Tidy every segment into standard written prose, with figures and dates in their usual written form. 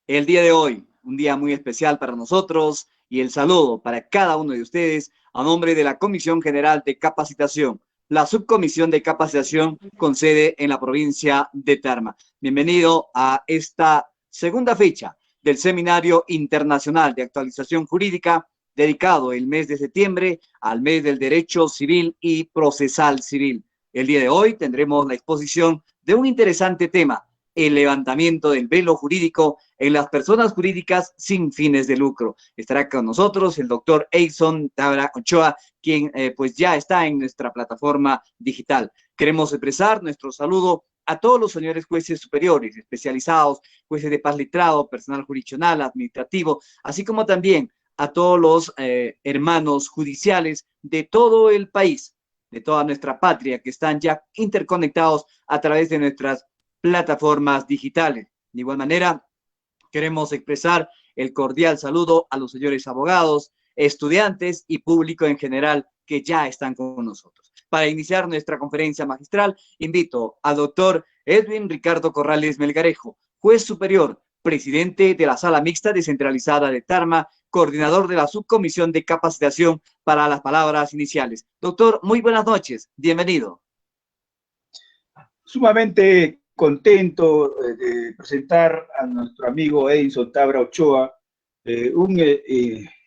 El día de hoy, un día muy especial para nosotros y el saludo para cada uno de ustedes a nombre de la Comisión General de Capacitación, la subcomisión de capacitación con sede en la provincia de Tarma. Bienvenido a esta segunda fecha del Seminario Internacional de Actualización Jurídica dedicado el mes de septiembre al mes del Derecho Civil y Procesal Civil. El día de hoy tendremos la exposición de un interesante tema, el levantamiento del velo jurídico en las personas jurídicas sin fines de lucro. Estará con nosotros el doctor Edson Tabra Ochoa, quien pues ya está en nuestra plataforma digital. Queremos expresar nuestro saludo a todos los señores jueces superiores, especializados, jueces de paz letrado, personal jurisdiccional, administrativo, así como también a todos los hermanos judiciales de todo el país, de toda nuestra patria, que están ya interconectados a través de nuestras plataformas digitales. De igual manera, queremos expresar el cordial saludo a los señores abogados, estudiantes y público en general que ya están con nosotros. Para iniciar nuestra conferencia magistral, invito al doctor Edwin Ricardo Corrales Melgarejo, juez superior, presidente de la Sala Mixta Descentralizada de Tarma, coordinador de la Subcomisión de Capacitación, para las palabras iniciales. Doctor, muy buenas noches, bienvenido. Sumamente contento de presentar a nuestro amigo Edson Tabra Ochoa, un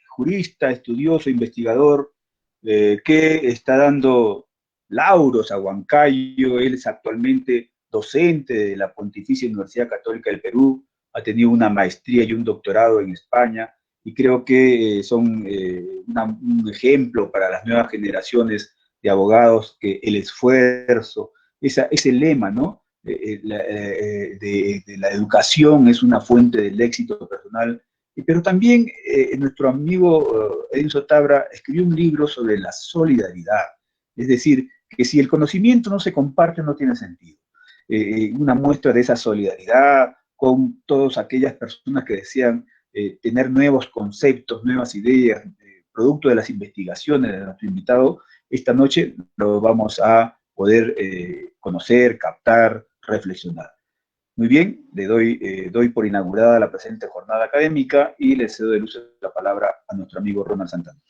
jurista, estudioso, investigador, que está dando lauros a Huancayo. Él es actualmente docente de la Pontificia Universidad Católica del Perú, ha tenido una maestría y un doctorado en España, y creo que son un ejemplo para las nuevas generaciones de abogados, que el esfuerzo, ese lema, ¿no? De la educación es una fuente del éxito personal. Pero también nuestro amigo Enzo Tabra escribió un libro sobre la solidaridad. Es decir, que si el conocimiento no se comparte, no tiene sentido. Una muestra de esa solidaridad con todas aquellas personas que desean tener nuevos conceptos, nuevas ideas, producto de las investigaciones de nuestro invitado. Esta noche lo vamos a poder conocer, captar, reflexionar. Muy bien, doy por inaugurada la presente jornada académica y le cedo de uso la palabra a nuestro amigo Ronald Santana.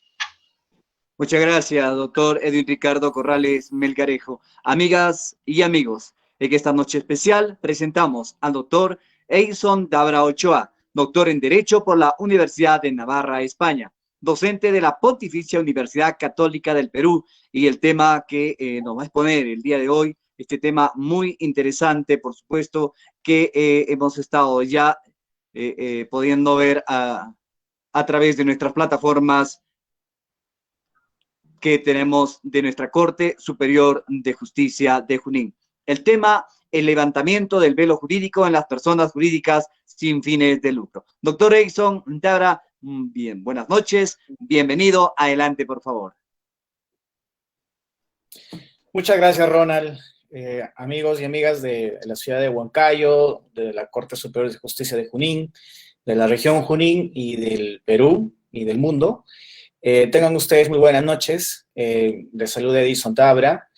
Muchas gracias, doctor Edwin Ricardo Corrales Melgarejo. Amigas y amigos, en esta noche especial presentamos al doctor Edson Tabra Ochoa, doctor en Derecho por la Universidad de Navarra, España, docente de la Pontificia Universidad Católica del Perú, y el tema que nos va a exponer el día de hoy, este tema muy interesante, por supuesto, que hemos estado ya pudiendo ver a través de nuestras plataformas que tenemos de nuestra Corte Superior de Justicia de Junín. El tema, el levantamiento del velo jurídico en las personas jurídicas sin fines de lucro. Doctor Edson Tabra, bien, buenas noches, bienvenido, adelante por favor. Muchas gracias, Ronald. Amigos y amigas de la ciudad de Huancayo, de la Corte Superior de Justicia de Junín, de la región Junín y del Perú y del mundo. Tengan ustedes muy buenas noches. Les saluda Edson Tabra.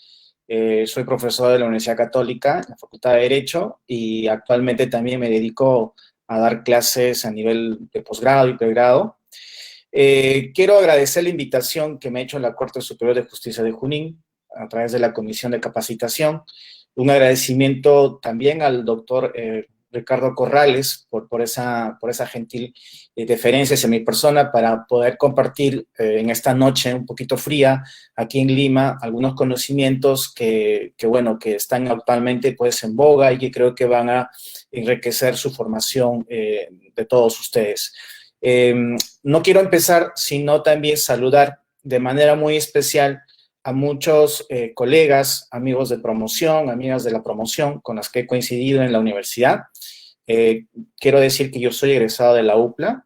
Soy profesor de la Universidad Católica, en la Facultad de Derecho, y actualmente también me dedico a dar clases a nivel de posgrado y pregrado. Quiero agradecer la invitación que me ha hecho la Corte Superior de Justicia de Junín a través de la Comisión de Capacitación. Un agradecimiento también al doctor Ricardo Corrales por esa gentil deferencia hacia mi persona para poder compartir en esta noche un poquito fría aquí en Lima algunos conocimientos que están actualmente pues en boga y que creo que van a enriquecer su formación de todos ustedes. No quiero empezar sino también saludar de manera muy especial a muchos colegas, amigos de promoción, amigas de la promoción con las que he coincidido en la universidad. Quiero decir que yo soy egresado de la UPLA,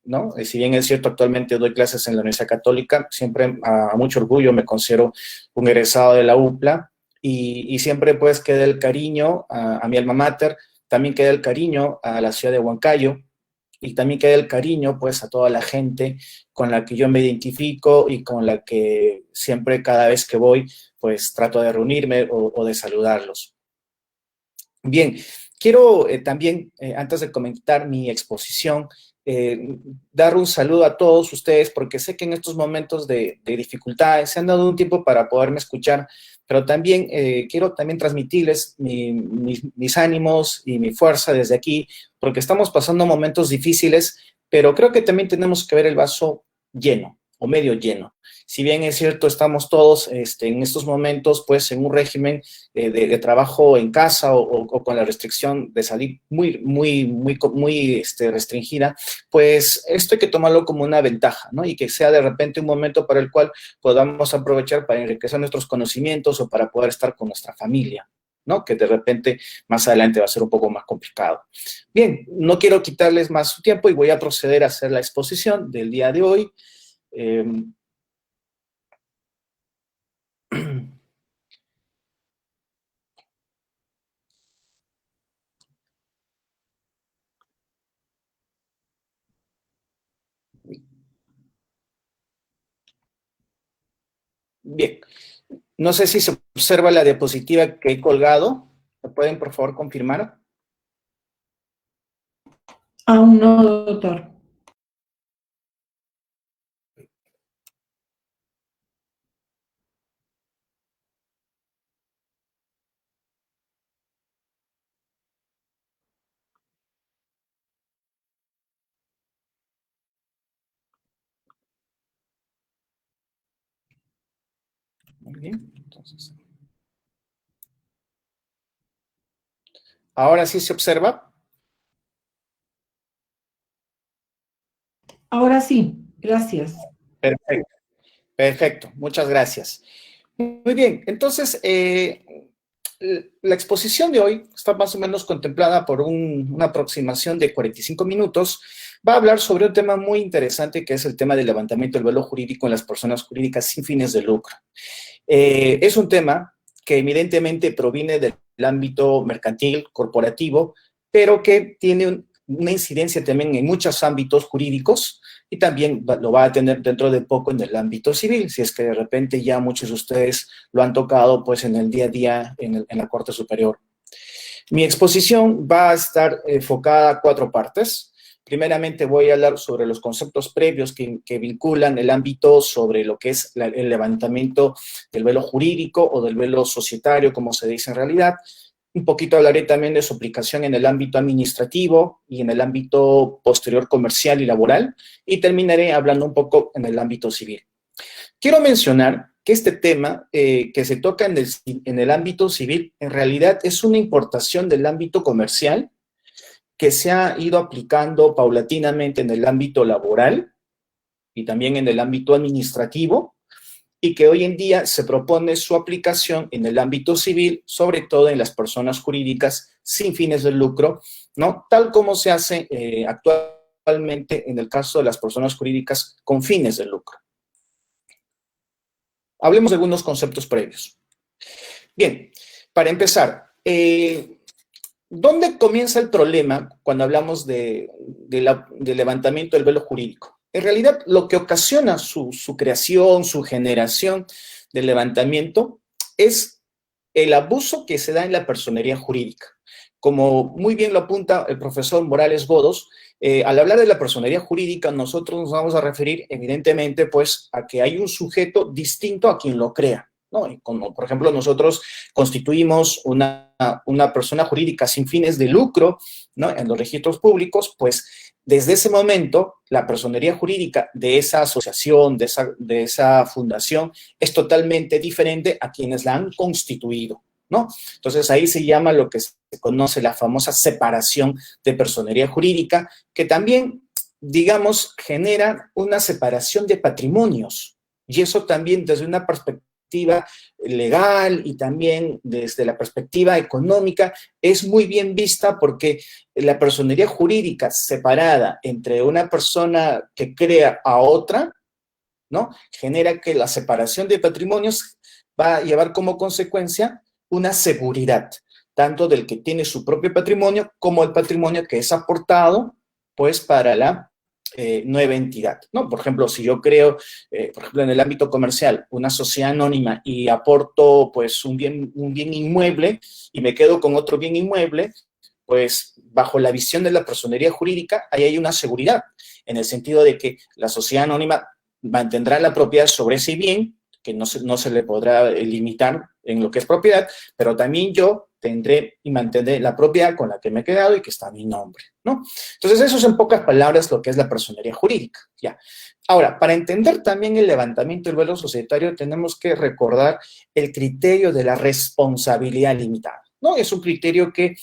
¿no? Si bien es cierto, actualmente doy clases en la Universidad Católica, siempre a mucho orgullo me considero un egresado de la UPLA y siempre pues queda el cariño a mi alma mater, también queda el cariño a la ciudad de Huancayo, y también queda el cariño pues a toda la gente con la que yo me identifico y con la que siempre cada vez que voy pues trato de reunirme o de saludarlos. Bien, quiero también, antes de comentar mi exposición, dar un saludo a todos ustedes, porque sé que en estos momentos de dificultades se han dado un tiempo para poderme escuchar, pero también quiero también transmitirles mis ánimos y mi fuerza desde aquí, porque estamos pasando momentos difíciles, pero creo que también tenemos que ver el vaso lleno o medio lleno. Si bien es cierto, estamos todos en estos momentos pues en un régimen de trabajo en casa o con la restricción de salir muy restringida, pues esto hay que tomarlo como una ventaja, ¿no? Y que sea de repente un momento para el cual podamos aprovechar para enriquecer nuestros conocimientos o para poder estar con nuestra familia, ¿no? Que de repente más adelante va a ser un poco más complicado. Bien, no quiero quitarles más su tiempo y voy a proceder a hacer la exposición del día de hoy. Bien, no sé si se observa la diapositiva que he colgado. ¿Me pueden, por favor, confirmar? Aún no, doctor. Muy bien, entonces. ¿Ahora sí se observa? Ahora sí, gracias. Perfecto, perfecto, muchas gracias. Muy bien, entonces, la exposición de hoy está más o menos contemplada por una aproximación de 45 minutos. Va a hablar sobre un tema muy interesante que es el tema del levantamiento del velo jurídico en las personas jurídicas sin fines de lucro. Es un tema que evidentemente proviene del ámbito mercantil, corporativo, pero que tiene una incidencia también en muchos ámbitos jurídicos y también lo va a tener dentro de poco en el ámbito civil, si es que de repente ya muchos de ustedes lo han tocado pues en el día a día en la Corte Superior. Mi exposición va a estar enfocada a 4 partes. Primeramente voy a hablar sobre los conceptos previos que vinculan el ámbito sobre lo que es el levantamiento del velo jurídico o del velo societario, como se dice en realidad. Un poquito hablaré también de su aplicación en el ámbito administrativo y en el ámbito posterior comercial y laboral. Y terminaré hablando un poco en el ámbito civil. Quiero mencionar que este tema que se toca en el ámbito civil, en realidad es una importación del ámbito comercial que se ha ido aplicando paulatinamente en el ámbito laboral y también en el ámbito administrativo, y que hoy en día se propone su aplicación en el ámbito civil, sobre todo en las personas jurídicas sin fines de lucro, ¿no? Tal como se hace actualmente en el caso de las personas jurídicas con fines de lucro. Hablemos de algunos conceptos previos. Bien, para empezar, ¿dónde comienza el problema cuando hablamos de levantamiento del velo jurídico? En realidad, lo que ocasiona su creación, su generación del levantamiento es el abuso que se da en la personería jurídica. Como muy bien lo apunta el profesor Morales Godos, al hablar de la personería jurídica, nosotros nos vamos a referir evidentemente pues a que hay un sujeto distinto a quien lo crea, ¿no? Como por ejemplo nosotros constituimos una persona jurídica sin fines de lucro, ¿no? En los registros públicos, pues desde ese momento la personería jurídica de esa asociación, de esa fundación, es totalmente diferente a quienes la han constituido, ¿no? Entonces ahí se llama lo que se conoce la famosa separación de personería jurídica, que también, digamos, genera una separación de patrimonios, y eso también desde una perspectiva legal y también desde la perspectiva económica es muy bien vista, porque la personería jurídica separada entre una persona que crea a otra, ¿no? Genera que la separación de patrimonios va a llevar como consecuencia una seguridad, tanto del que tiene su propio patrimonio como el patrimonio que es aportado, pues, para la nueva entidad, ¿no? Por ejemplo, si yo creo, por ejemplo, en el ámbito comercial, una sociedad anónima y aporto, pues, un bien inmueble y me quedo con otro bien inmueble, pues bajo la visión de la personería jurídica, ahí hay una seguridad, en el sentido de que la sociedad anónima mantendrá la propiedad sobre ese bien, que no se le podrá limitar en lo que es propiedad, pero también yo tendré y mantendré la propiedad con la que me he quedado y que está a mi nombre, ¿no? Entonces, eso es en pocas palabras lo que es la personería jurídica, ¿ya? Ahora, para entender también el levantamiento del velo societario, tenemos que recordar el criterio de la responsabilidad limitada, ¿no? Es un criterio que,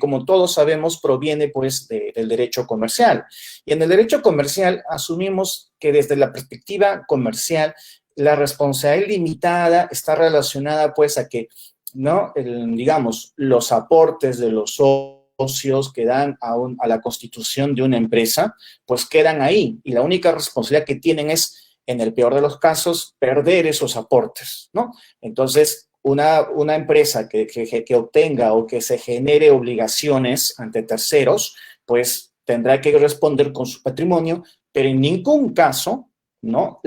como todos sabemos, proviene, pues, del derecho comercial. Y en el derecho comercial asumimos que desde la perspectiva comercial, la responsabilidad limitada está relacionada, pues, a que, ¿no? Digamos, los aportes de los socios que dan a la constitución de una empresa, pues quedan ahí. Y la única responsabilidad que tienen es, en el peor de los casos, perder esos aportes, ¿no? Entonces, una empresa que obtenga o que se genere obligaciones ante terceros, pues tendrá que responder con su patrimonio, pero en ningún caso, ¿no?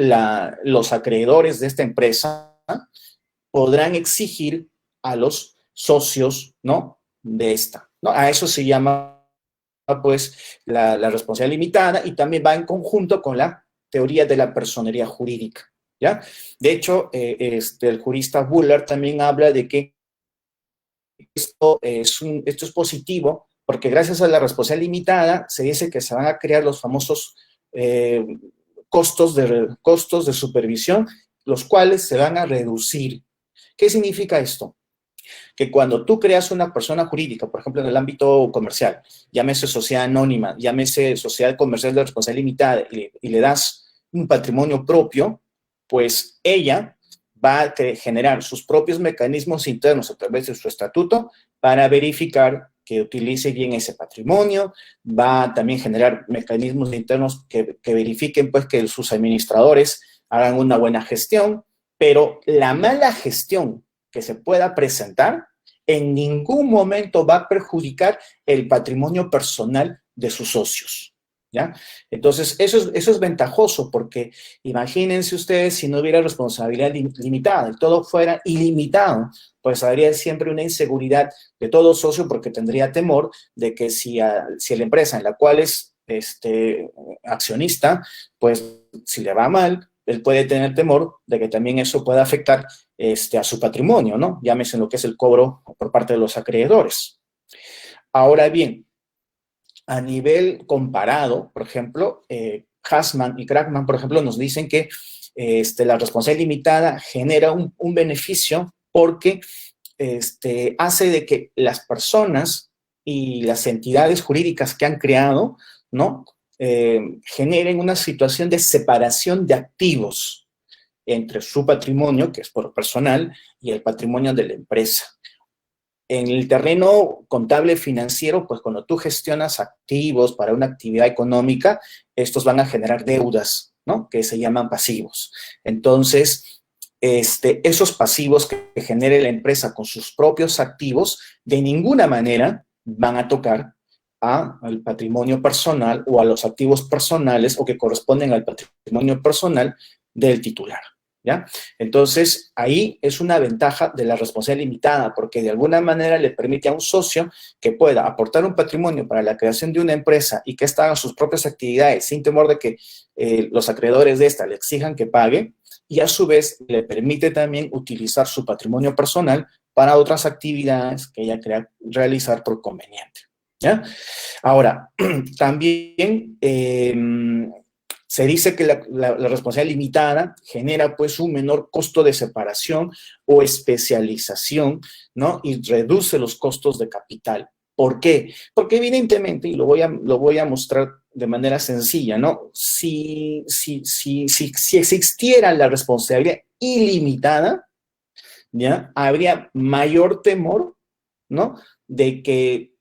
Los acreedores de esta empresa podrán exigir a los socios, ¿no? De esta, ¿no? A eso se llama, pues, la responsabilidad limitada, y también va en conjunto con la teoría de la personería jurídica, ¿ya? De hecho, el jurista Buller también habla de que esto es positivo, porque gracias a la responsabilidad limitada se dice que se van a crear los famosos costos de supervisión, los cuales se van a reducir. ¿Qué significa esto? Que cuando tú creas una persona jurídica, por ejemplo, en el ámbito comercial, llámese sociedad anónima, llámese sociedad comercial de responsabilidad limitada, y le das un patrimonio propio, pues ella va a generar sus propios mecanismos internos a través de su estatuto para verificar que utilice bien ese patrimonio, va a también generar mecanismos internos que verifiquen, pues, que sus administradores hagan una buena gestión, pero la mala gestión que se pueda presentar en ningún momento va a perjudicar el patrimonio personal de sus socios, ¿ya? Entonces, eso es ventajoso, porque imagínense ustedes si no hubiera responsabilidad limitada y todo fuera ilimitado, pues habría siempre una inseguridad de todo socio, porque tendría temor de que si la empresa en la cual es accionista, pues si le va mal, él puede tener temor de que también eso pueda afectar a su patrimonio, ¿no? Llámese en lo que es el cobro por parte de los acreedores. Ahora bien, a nivel comparado, por ejemplo, Hassman y Kragman, por ejemplo, nos dicen que la responsabilidad limitada genera un beneficio porque hace de que las personas y las entidades jurídicas que han creado, ¿no? Generen una situación de separación de activos entre su patrimonio, que es por personal, y el patrimonio de la empresa. En el terreno contable financiero, pues cuando tú gestionas activos para una actividad económica, estos van a generar deudas, ¿no? Que se llaman pasivos. Entonces, esos pasivos que genere la empresa con sus propios activos, de ninguna manera van a tocar al patrimonio personal o a los activos personales o que corresponden al patrimonio personal del titular, ¿ya? Entonces, ahí es una ventaja de la responsabilidad limitada, porque de alguna manera le permite a un socio que pueda aportar un patrimonio para la creación de una empresa y que ésta haga sus propias actividades sin temor de que los acreedores de esta le exijan que pague, y a su vez le permite también utilizar su patrimonio personal para otras actividades que ella crea realizar por conveniente, ¿ya? Ahora, también se dice que la responsabilidad limitada genera, pues, un menor costo de separación o especialización, ¿no? Y reduce los costos de capital. ¿Por qué? Porque evidentemente, y lo voy a mostrar de manera sencilla, ¿no? Si existiera la responsabilidad ilimitada, ¿ya? Habría mayor temor, ¿no? De que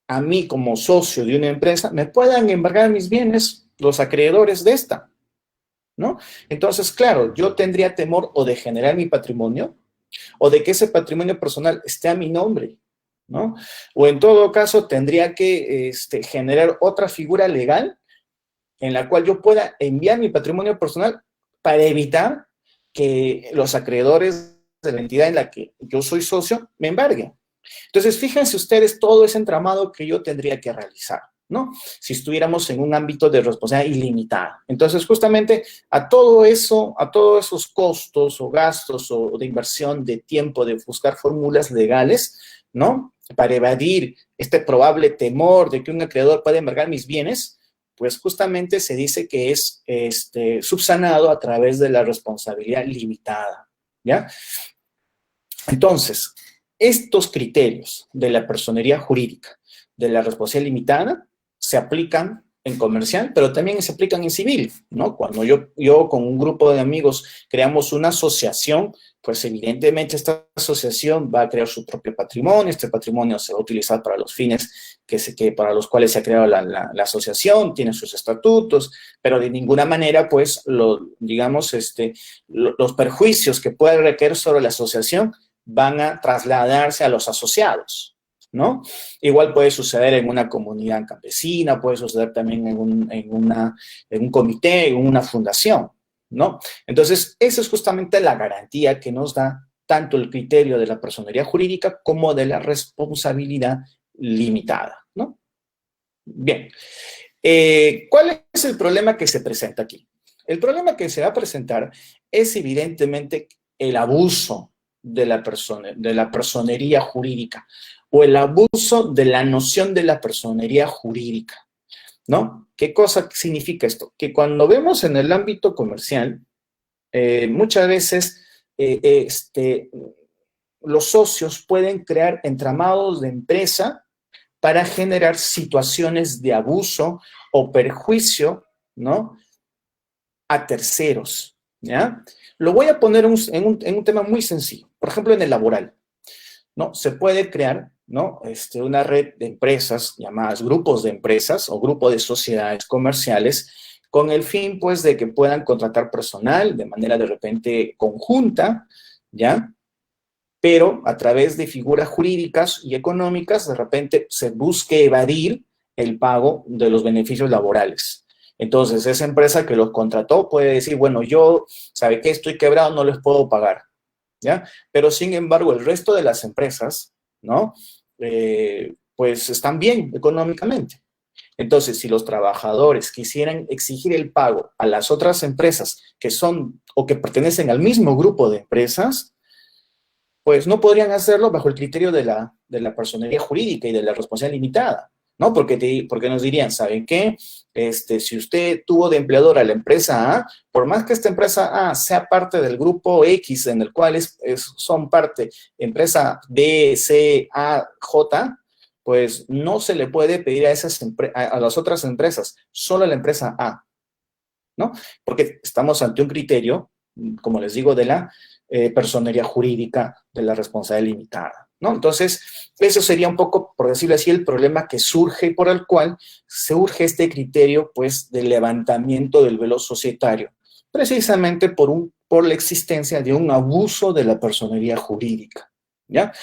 a mí como socio de una empresa me puedan embargar mis bienes los acreedores de esta, ¿no? Entonces, claro, yo tendría temor o de generar mi patrimonio o de que ese patrimonio personal esté a mi nombre, ¿no? O en todo caso tendría que generar otra figura legal en la cual yo pueda enviar mi patrimonio personal para evitar que los acreedores de la entidad en la que yo soy socio me embarguen, Entonces, fíjense ustedes todo ese entramado que yo tendría que realizar, ¿no? Si estuviéramos en un ámbito de responsabilidad ilimitada. Entonces, justamente a todo eso, a todos esos costos o gastos o de inversión de tiempo de buscar fórmulas legales, ¿no? Para evadir este probable temor de que un acreedor pueda embargar mis bienes, pues justamente se dice que es subsanado a través de la responsabilidad limitada, ¿ya? Entonces, estos criterios de la personería jurídica, de la responsabilidad limitada, se aplican en comercial, pero también se aplican en civil, ¿no? Cuando yo con un grupo de amigos creamos una asociación, pues evidentemente esta asociación va a crear su propio patrimonio, este patrimonio se va a utilizar para los fines para los cuales se ha creado la asociación, tiene sus estatutos, pero de ninguna manera, pues, los perjuicios que puede recaer sobre la asociación van a trasladarse a los asociados, ¿no? Igual puede suceder en una comunidad campesina, puede suceder también en un comité, en una fundación, ¿no? Entonces, esa es justamente la garantía que nos da tanto el criterio de la personería jurídica como de la responsabilidad limitada, ¿no? Bien. ¿Cuál es el problema que se presenta aquí? El problema que se va a presentar es evidentemente el abuso de la personería jurídica o el abuso de la noción de la personería jurídica, ¿no? ¿Qué cosa significa esto? Que cuando vemos en el ámbito comercial, muchas veces los socios pueden crear entramados de empresa para generar situaciones de abuso o perjuicio, ¿no? A terceros, ¿ya? Lo voy a poner en un tema muy sencillo. Por ejemplo, en el laboral, ¿no? Se puede crear, ¿no? Una red de empresas llamadas grupos de empresas o grupo de sociedades comerciales con el fin, pues, de que puedan contratar personal de manera de repente conjunta, ¿ya? Pero a través de figuras jurídicas y económicas, de repente se busque evadir el pago de los beneficios laborales. Entonces, esa empresa que los contrató puede decir, bueno, yo, ¿sabe qué? Estoy quebrado, no les puedo pagar, ¿ya? Pero, sin embargo, el resto de las empresas, ¿no? Pues están bien económicamente. Entonces, si los trabajadores quisieran exigir el pago a las otras empresas que son o que pertenecen al mismo grupo de empresas, pues no podrían hacerlo bajo el criterio de la personería jurídica y de la responsabilidad limitada, ¿no? Porque nos dirían, ¿saben qué? Si usted tuvo de empleador a la empresa A, por más que esta empresa A sea parte del grupo X, en el cual son parte empresa B, C, A, J, pues no se le puede pedir a las otras empresas, solo a la empresa A, ¿no? Porque estamos ante un criterio, como les digo, de la personería jurídica de la responsabilidad limitada, ¿no? Entonces, eso sería un poco, por decirlo así, el problema que surge y por el cual surge este criterio, pues, del levantamiento del velo societario, precisamente por la existencia de un abuso de la personería jurídica, ¿ya?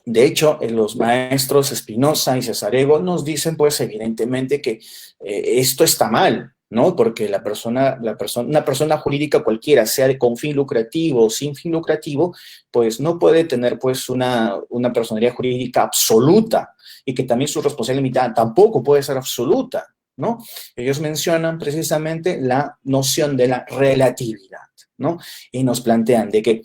De hecho, los maestros Espinosa y Cesarego nos dicen, pues, evidentemente que esto está mal, ¿no? Porque una persona jurídica cualquiera, sea con fin lucrativo o sin fin lucrativo, pues no puede tener, pues, una personería jurídica absoluta y que también su responsabilidad limitada tampoco puede ser absoluta, ¿no? Ellos mencionan precisamente la noción de la relatividad, ¿no? Y nos plantean de que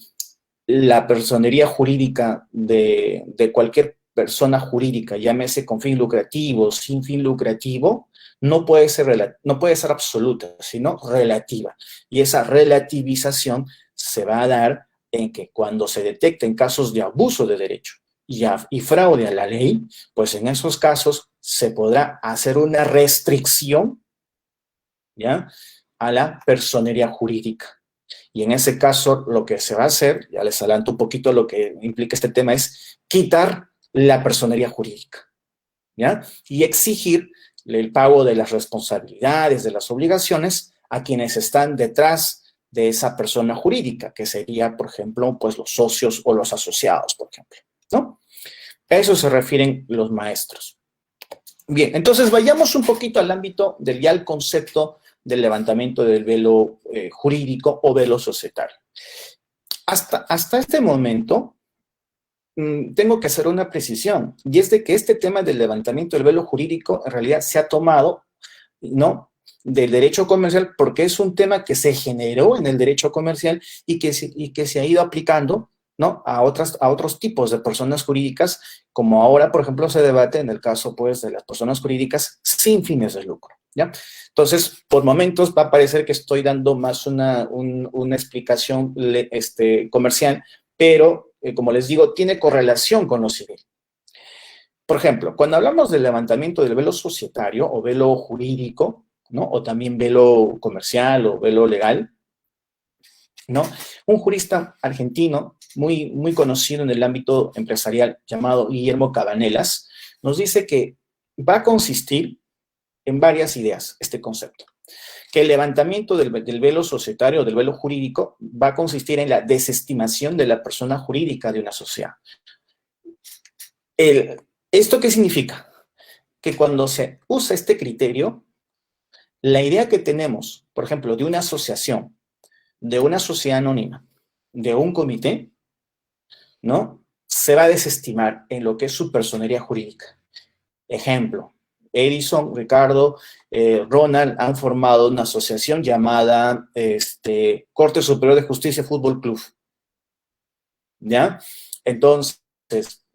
la personería jurídica de cualquier persona jurídica, llámese con fin lucrativo, sin fin lucrativo, no puede ser absoluta, sino relativa. Y esa relativización se va a dar en que cuando se detecten casos de abuso de derecho y fraude a la ley, pues en esos casos se podrá hacer una restricción, ¿ya?, a la personería jurídica. Y en ese caso, lo que se va a hacer, ya les adelanto un poquito lo que implica este tema, es quitar la personería jurídica, ¿ya? Y exigir el pago de las responsabilidades, de las obligaciones a quienes están detrás de esa persona jurídica, que sería, por ejemplo, pues los socios o los asociados, por ejemplo, ¿no? A eso se refieren los maestros. Bien, entonces vayamos un poquito al ámbito ya al concepto del levantamiento del velo jurídico o velo societario. Hasta este momento, tengo que hacer una precisión, y es de que este tema del levantamiento del velo jurídico en realidad se ha tomado, ¿no?, del derecho comercial, porque es un tema que se generó en el derecho comercial y que se ha ido aplicando, ¿no?, a otros tipos de personas jurídicas, como ahora, por ejemplo, se debate en el caso, pues, de las personas jurídicas sin fines de lucro, ¿ya? Entonces, por momentos va a parecer que estoy dando más una explicación comercial, pero, como les digo, tiene correlación con lo civil. Por ejemplo, cuando hablamos del levantamiento del velo societario o velo jurídico, ¿no?, o también velo comercial o velo legal, ¿no?, un jurista argentino muy, muy conocido en el ámbito empresarial llamado Guillermo Cabanelas nos dice que va a consistir en varias ideas este concepto. Que el levantamiento del velo societario o del velo jurídico va a consistir en la desestimación de la persona jurídica de una sociedad. ¿Esto qué significa? Que cuando se usa este criterio, la idea que tenemos, por ejemplo, de una asociación, de una sociedad anónima, de un comité, ¿no?, se va a desestimar en lo que es su personería jurídica. Ejemplo, Edison, Ricardo, Ronald han formado una asociación llamada Corte Superior de Justicia Fútbol Club, ¿ya? Entonces,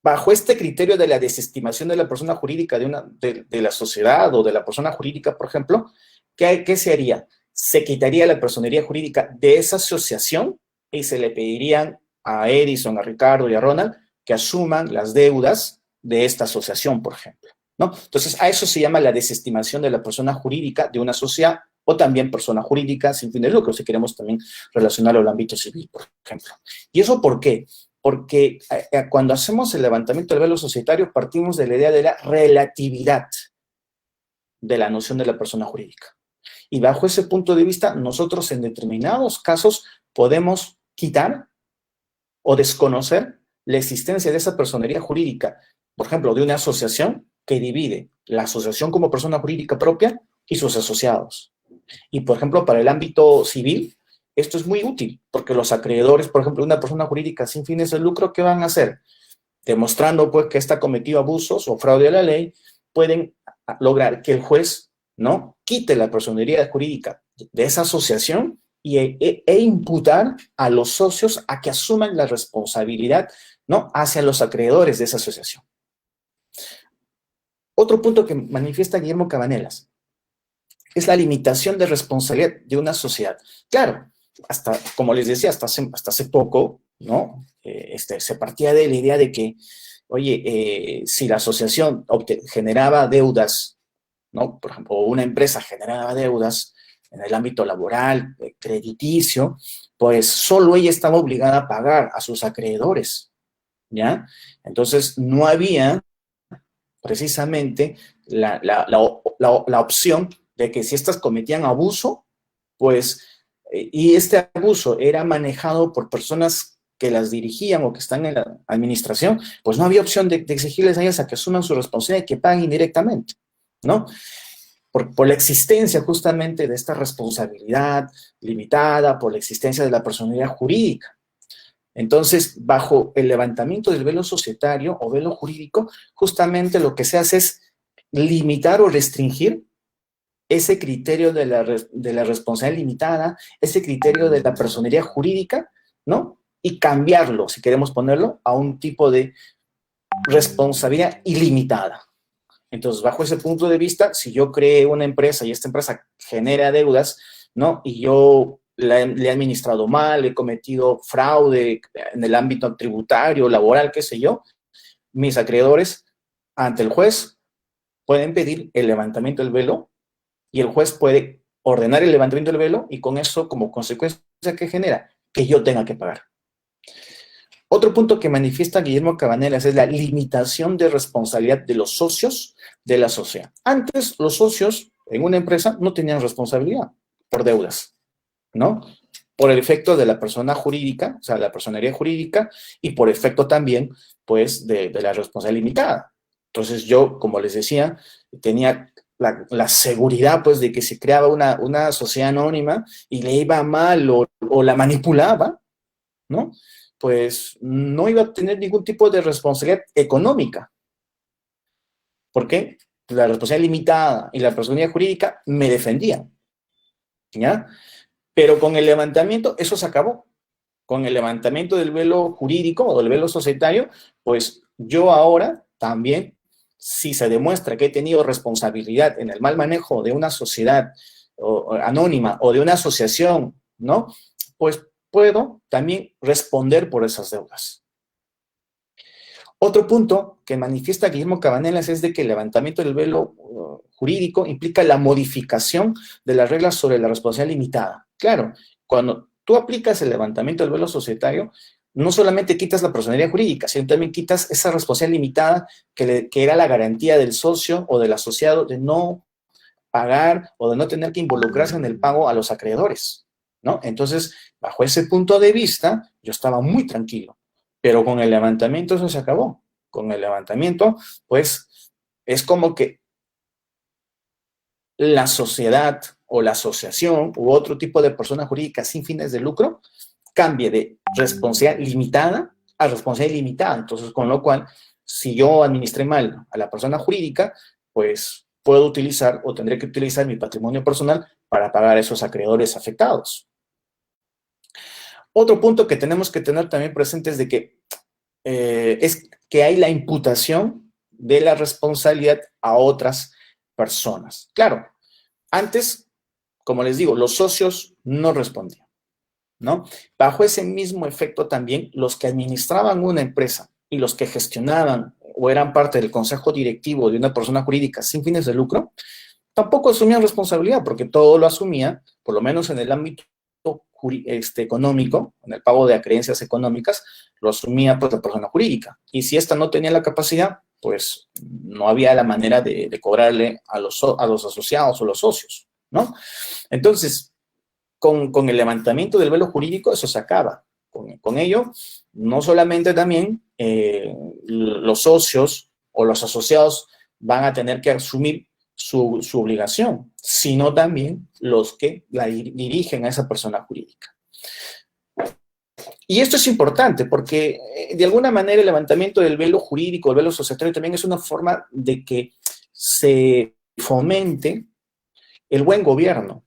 bajo este criterio de la desestimación de la persona jurídica de la sociedad o de la persona jurídica, por ejemplo, ¿qué se haría? Se quitaría la personería jurídica de esa asociación y se le pedirían a Edison, a Ricardo y a Ronald que asuman las deudas de esta asociación, por ejemplo, ¿no? Entonces, a eso se llama la desestimación de la persona jurídica de una sociedad, o también persona jurídica sin fin de lucro, si queremos también relacionarlo al ámbito civil, por ejemplo. ¿Y eso por qué? Porque cuando hacemos el levantamiento del velo societario partimos de la idea de la relatividad de la noción de la persona jurídica. Y bajo ese punto de vista, nosotros en determinados casos podemos quitar o desconocer la existencia de esa personería jurídica, por ejemplo, de una asociación que divide la asociación como persona jurídica propia y sus asociados. Y, por ejemplo, para el ámbito civil, esto es muy útil, porque los acreedores, por ejemplo, de una persona jurídica sin fines de lucro, ¿qué van a hacer? Demostrando, pues, que está cometido abusos o fraude a la ley, pueden lograr que el juez, ¿no?, quite la personería jurídica de esa asociación e imputar a los socios a que asuman la responsabilidad, ¿no?, hacia los acreedores de esa asociación. Otro punto que manifiesta Guillermo Cabanelas es la limitación de responsabilidad de una sociedad. Claro, como les decía, hasta hace poco, ¿no?, se partía de la idea de que, oye, si la asociación generaba deudas, ¿no?, por ejemplo, una empresa generaba deudas en el ámbito laboral, crediticio, pues solo ella estaba obligada a pagar a sus acreedores, ¿ya? Entonces, no había precisamente la opción de que si estas cometían abuso, pues, y este abuso era manejado por personas que las dirigían o que están en la administración, pues no había opción de exigirles a ellas a que asuman su responsabilidad y que paguen indirectamente, ¿no? Por la existencia justamente de esta responsabilidad limitada, por la existencia de la personalidad jurídica. Entonces, bajo el levantamiento del velo societario o velo jurídico, justamente lo que se hace es limitar o restringir ese criterio de la responsabilidad limitada, ese criterio de la personería jurídica, ¿no?, y cambiarlo, si queremos ponerlo, a un tipo de responsabilidad ilimitada. Entonces, bajo ese punto de vista, si yo creé una empresa y esta empresa genera deudas, ¿no?, y yo le he administrado mal, he cometido fraude en el ámbito tributario, laboral, qué sé yo, mis acreedores ante el juez pueden pedir el levantamiento del velo y el juez puede ordenar el levantamiento del velo y con eso, como consecuencia que genera, que yo tenga que pagar. Otro punto que manifiesta Guillermo Cabanelas es la limitación de responsabilidad de los socios de la sociedad. Antes, los socios en una empresa no tenían responsabilidad por deudas, ¿no?, por el efecto de la persona jurídica, o sea, la personería jurídica, y por efecto también, pues, de la responsabilidad limitada. Entonces yo, como les decía, tenía la seguridad, pues, de que si creaba una sociedad anónima y le iba mal o la manipulaba, ¿no? Pues no iba a tener ningún tipo de responsabilidad económica. ¿Por qué? La responsabilidad limitada y la personalidad jurídica me defendían, ¿ya? Pero con el levantamiento eso se acabó. Con el levantamiento del velo jurídico o del velo societario, pues yo ahora también, si se demuestra que he tenido responsabilidad en el mal manejo de una sociedad anónima o de una asociación, ¿no? Pues puedo también responder por esas deudas. Otro punto que manifiesta Guillermo Cabanelas es de que el levantamiento del velo jurídico implica la modificación de las reglas sobre la responsabilidad limitada. Claro, cuando tú aplicas el levantamiento del velo societario, no solamente quitas la personalidad jurídica, sino también quitas esa responsabilidad limitada que era la garantía del socio o del asociado de no pagar o de no tener que involucrarse en el pago a los acreedores, ¿no? Entonces, bajo ese punto de vista, yo estaba muy tranquilo. Pero con el levantamiento eso se acabó. Con el levantamiento, pues, es como que la sociedad o la asociación u otro tipo de persona jurídica sin fines de lucro cambie de responsabilidad limitada a responsabilidad ilimitada. Entonces, con lo cual, si yo administré mal a la persona jurídica, pues puedo utilizar o tendré que utilizar mi patrimonio personal para pagar a esos acreedores afectados. Otro punto que tenemos que tener también presente es de que es que hay la imputación de la responsabilidad a otras personas. Claro, antes, como les digo, los socios no respondían, ¿no? Bajo ese mismo efecto también, los que administraban una empresa y los que gestionaban o eran parte del consejo directivo de una persona jurídica sin fines de lucro, tampoco asumían responsabilidad porque todo lo asumía, por lo menos en el ámbito económico, en el pago de acreencias económicas, lo asumía pues la persona jurídica. Y si ésta no tenía la capacidad, pues no había la manera de cobrarle a los asociados o los socios, ¿no? Entonces, con el levantamiento del velo jurídico, eso se acaba. Con ello, no solamente también los socios o los asociados van a tener que asumir su obligación, sino también los que la dirigen a esa persona jurídica. Y esto es importante porque, de alguna manera, el levantamiento del velo jurídico, el velo societario, también es una forma de que se fomente el buen gobierno.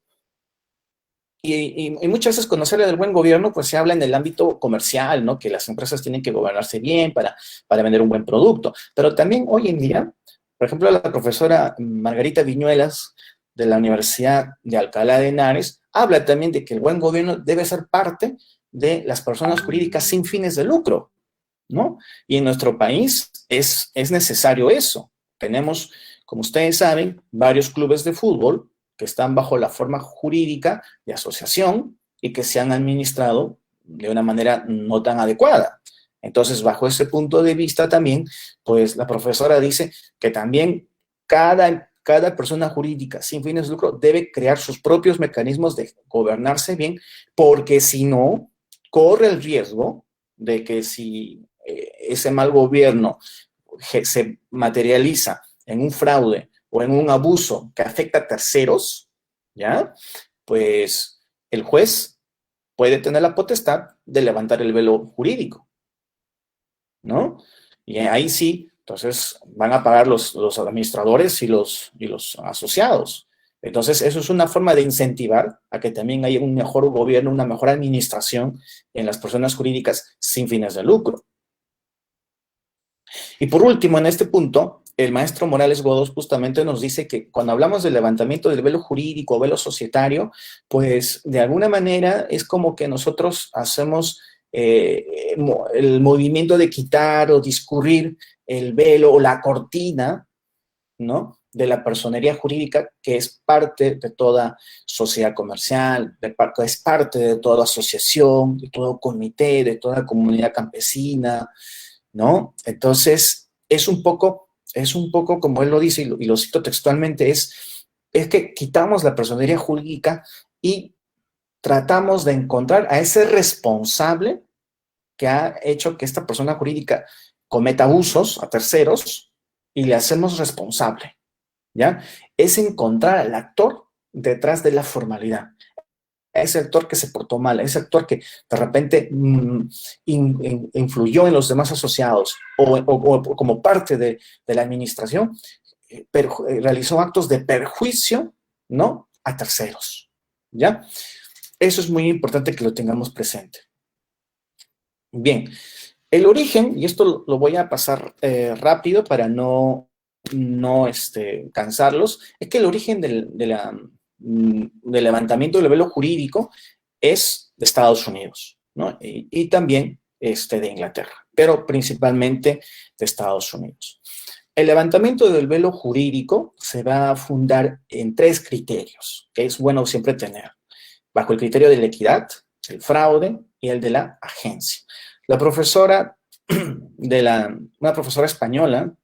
Y muchas veces cuando se habla del buen gobierno, pues se habla en el ámbito comercial, ¿no? Que las empresas tienen que gobernarse bien para vender un buen producto. Pero también hoy en día, por ejemplo, la profesora Margarita Viñuelas de la Universidad de Alcalá de Henares habla también de que el buen gobierno debe ser parte de las personas jurídicas sin fines de lucro, ¿no? Y en nuestro país es necesario eso. Tenemos, como ustedes saben, varios clubes de fútbol que están bajo la forma jurídica de asociación y que se han administrado de una manera no tan adecuada. Entonces, bajo ese punto de vista también, pues la profesora dice que también cada persona jurídica sin fines de lucro debe crear sus propios mecanismos de gobernarse bien, porque si no, corre el riesgo de que si ese mal gobierno se materializa en un fraude o en un abuso que afecta a terceros, ¿ya? Pues el juez puede tener la potestad de levantar el velo jurídico, ¿no? Y ahí sí, entonces van a pagar los administradores y los asociados. Entonces, eso es una forma de incentivar a que también haya un mejor gobierno, una mejor administración en las personas jurídicas sin fines de lucro. Y por último, en este punto, el maestro Morales Godós justamente nos dice que cuando hablamos del levantamiento del velo jurídico o velo societario, pues de alguna manera es como que nosotros hacemos el movimiento de quitar o discurrir el velo o la cortina, ¿no?, de la personería jurídica, que es parte de toda sociedad comercial, es parte de toda asociación, de todo comité, de toda comunidad campesina, ¿no? Entonces, es un poco como él lo dice, y lo cito textualmente, es que quitamos la personería jurídica y tratamos de encontrar a ese responsable que ha hecho que esta persona jurídica cometa abusos a terceros y le hacemos responsable, ¿ya? Es encontrar al actor detrás de la formalidad. a ese actor que se portó mal, a ese actor que de repente influyó en los demás asociados o como parte de la administración, realizó actos de perjuicio, ¿no?, a terceros, ¿ya? Eso es muy importante que lo tengamos presente. Bien, el origen, y esto lo voy a pasar rápido para no cansarlos, es que el origen del levantamiento del velo jurídico es de Estados Unidos, ¿no? Y también de Inglaterra, pero principalmente de Estados Unidos. El levantamiento del velo jurídico se va a fundar en 3 criterios, que es bueno siempre tener, bajo el criterio de la equidad, el fraude y el de la agencia. La profesora, una profesora española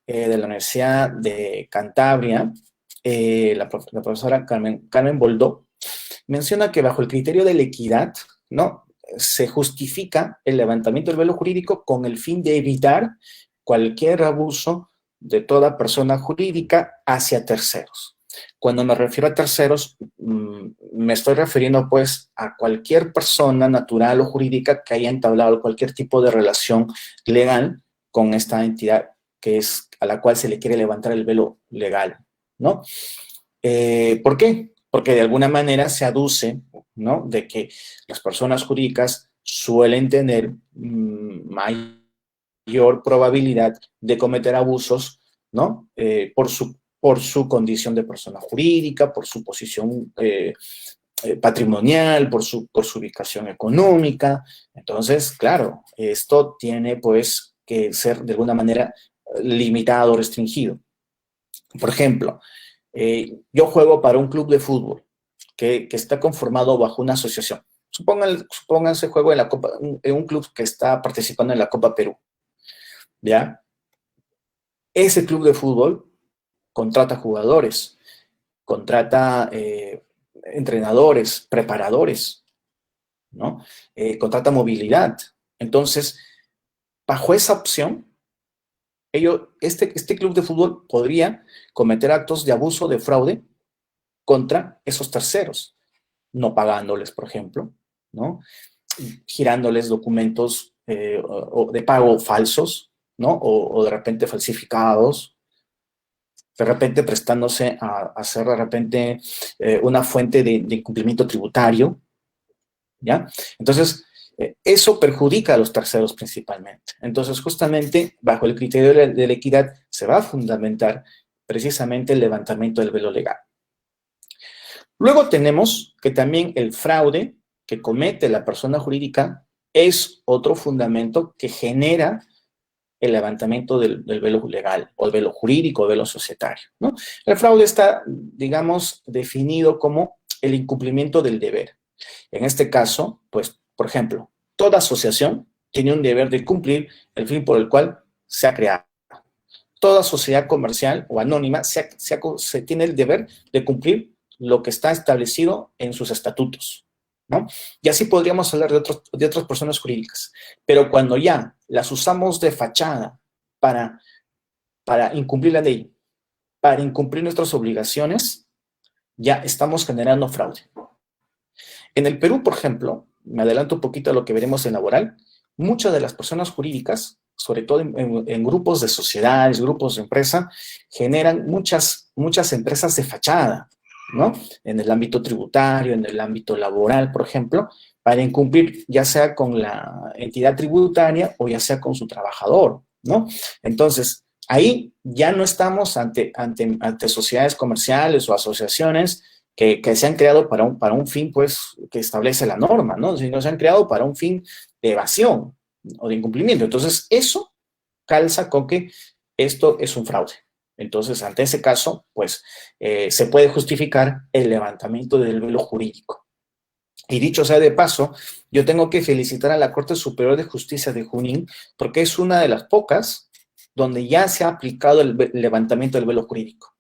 de la Universidad de Cantabria, la profesora Carmen Boldó, menciona que bajo el criterio de la equidad, ¿no?, se justifica el levantamiento del velo jurídico con el fin de evitar cualquier abuso de toda persona jurídica hacia terceros. Cuando me refiero a terceros, me estoy refiriendo pues a cualquier persona natural o jurídica que haya entablado cualquier tipo de relación legal con esta entidad que es a la cual se le quiere levantar el velo legal, ¿no? ¿Por qué? Porque de alguna manera se aduce, ¿no?, de que las personas jurídicas suelen tener mayor probabilidad de cometer abusos, ¿no?, por su condición de persona jurídica, por su posición patrimonial, por su ubicación económica. Entonces, claro, esto tiene pues que ser de alguna manera limitado, restringido. Por ejemplo, yo juego para un club de fútbol que está conformado bajo una asociación. Supónganse juego en un club que está participando en la Copa Perú, ¿ya? Ese club de fútbol contrata jugadores, contrata entrenadores, preparadores, ¿no? Contrata movilidad. Entonces, bajo esa opción, este club de fútbol podría cometer actos de abuso, de fraude contra esos terceros, no pagándoles, por ejemplo, ¿no?, girándoles documentos de pago falsos, ¿no?, o de repente falsificados, de repente prestándose a hacer de repente una fuente de incumplimiento tributario, ¿ya? Entonces, eso perjudica a los terceros principalmente. Entonces, justamente, bajo el criterio de la equidad, se va a fundamentar precisamente el levantamiento del velo legal. Luego tenemos que también el fraude que comete la persona jurídica es otro fundamento que genera el levantamiento del velo legal, o el velo jurídico, o el velo societario, ¿no? El fraude está, digamos, definido como el incumplimiento del deber. En este caso, pues, por ejemplo, toda asociación tiene un deber de cumplir el fin por el cual se ha creado. Toda sociedad comercial o anónima se tiene el deber de cumplir lo que está establecido en sus estatutos, ¿no? Y así podríamos hablar de otras personas jurídicas. Pero cuando ya las usamos de fachada para incumplir la ley, para incumplir nuestras obligaciones, ya estamos generando fraude. En el Perú, por ejemplo, me adelanto un poquito a lo que veremos en laboral, muchas de las personas jurídicas, sobre todo en grupos de sociedades, grupos de empresa, generan muchas empresas de fachada, ¿no?, en el ámbito tributario, en el ámbito laboral, por ejemplo, para incumplir ya sea con la entidad tributaria o ya sea con su trabajador, ¿no? Entonces, ahí ya no estamos ante sociedades comerciales o asociaciones que se han creado para un fin, pues, que establece la norma, ¿no?, sino se han creado para un fin de evasión o de incumplimiento. Entonces, eso calza con que esto es un fraude. Entonces, ante ese caso, pues, se puede justificar el levantamiento del velo jurídico. Y dicho sea de paso, yo tengo que felicitar a la Corte Superior de Justicia de Junín, porque es una de las pocas donde ya se ha aplicado el levantamiento del velo jurídico.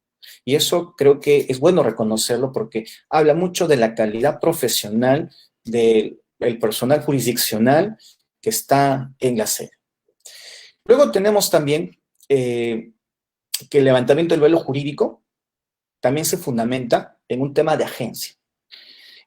Y eso creo que es bueno reconocerlo porque habla mucho de la calidad profesional del personal jurisdiccional que está en la sede. Luego tenemos también que el levantamiento del velo jurídico también se fundamenta en un tema de agencia.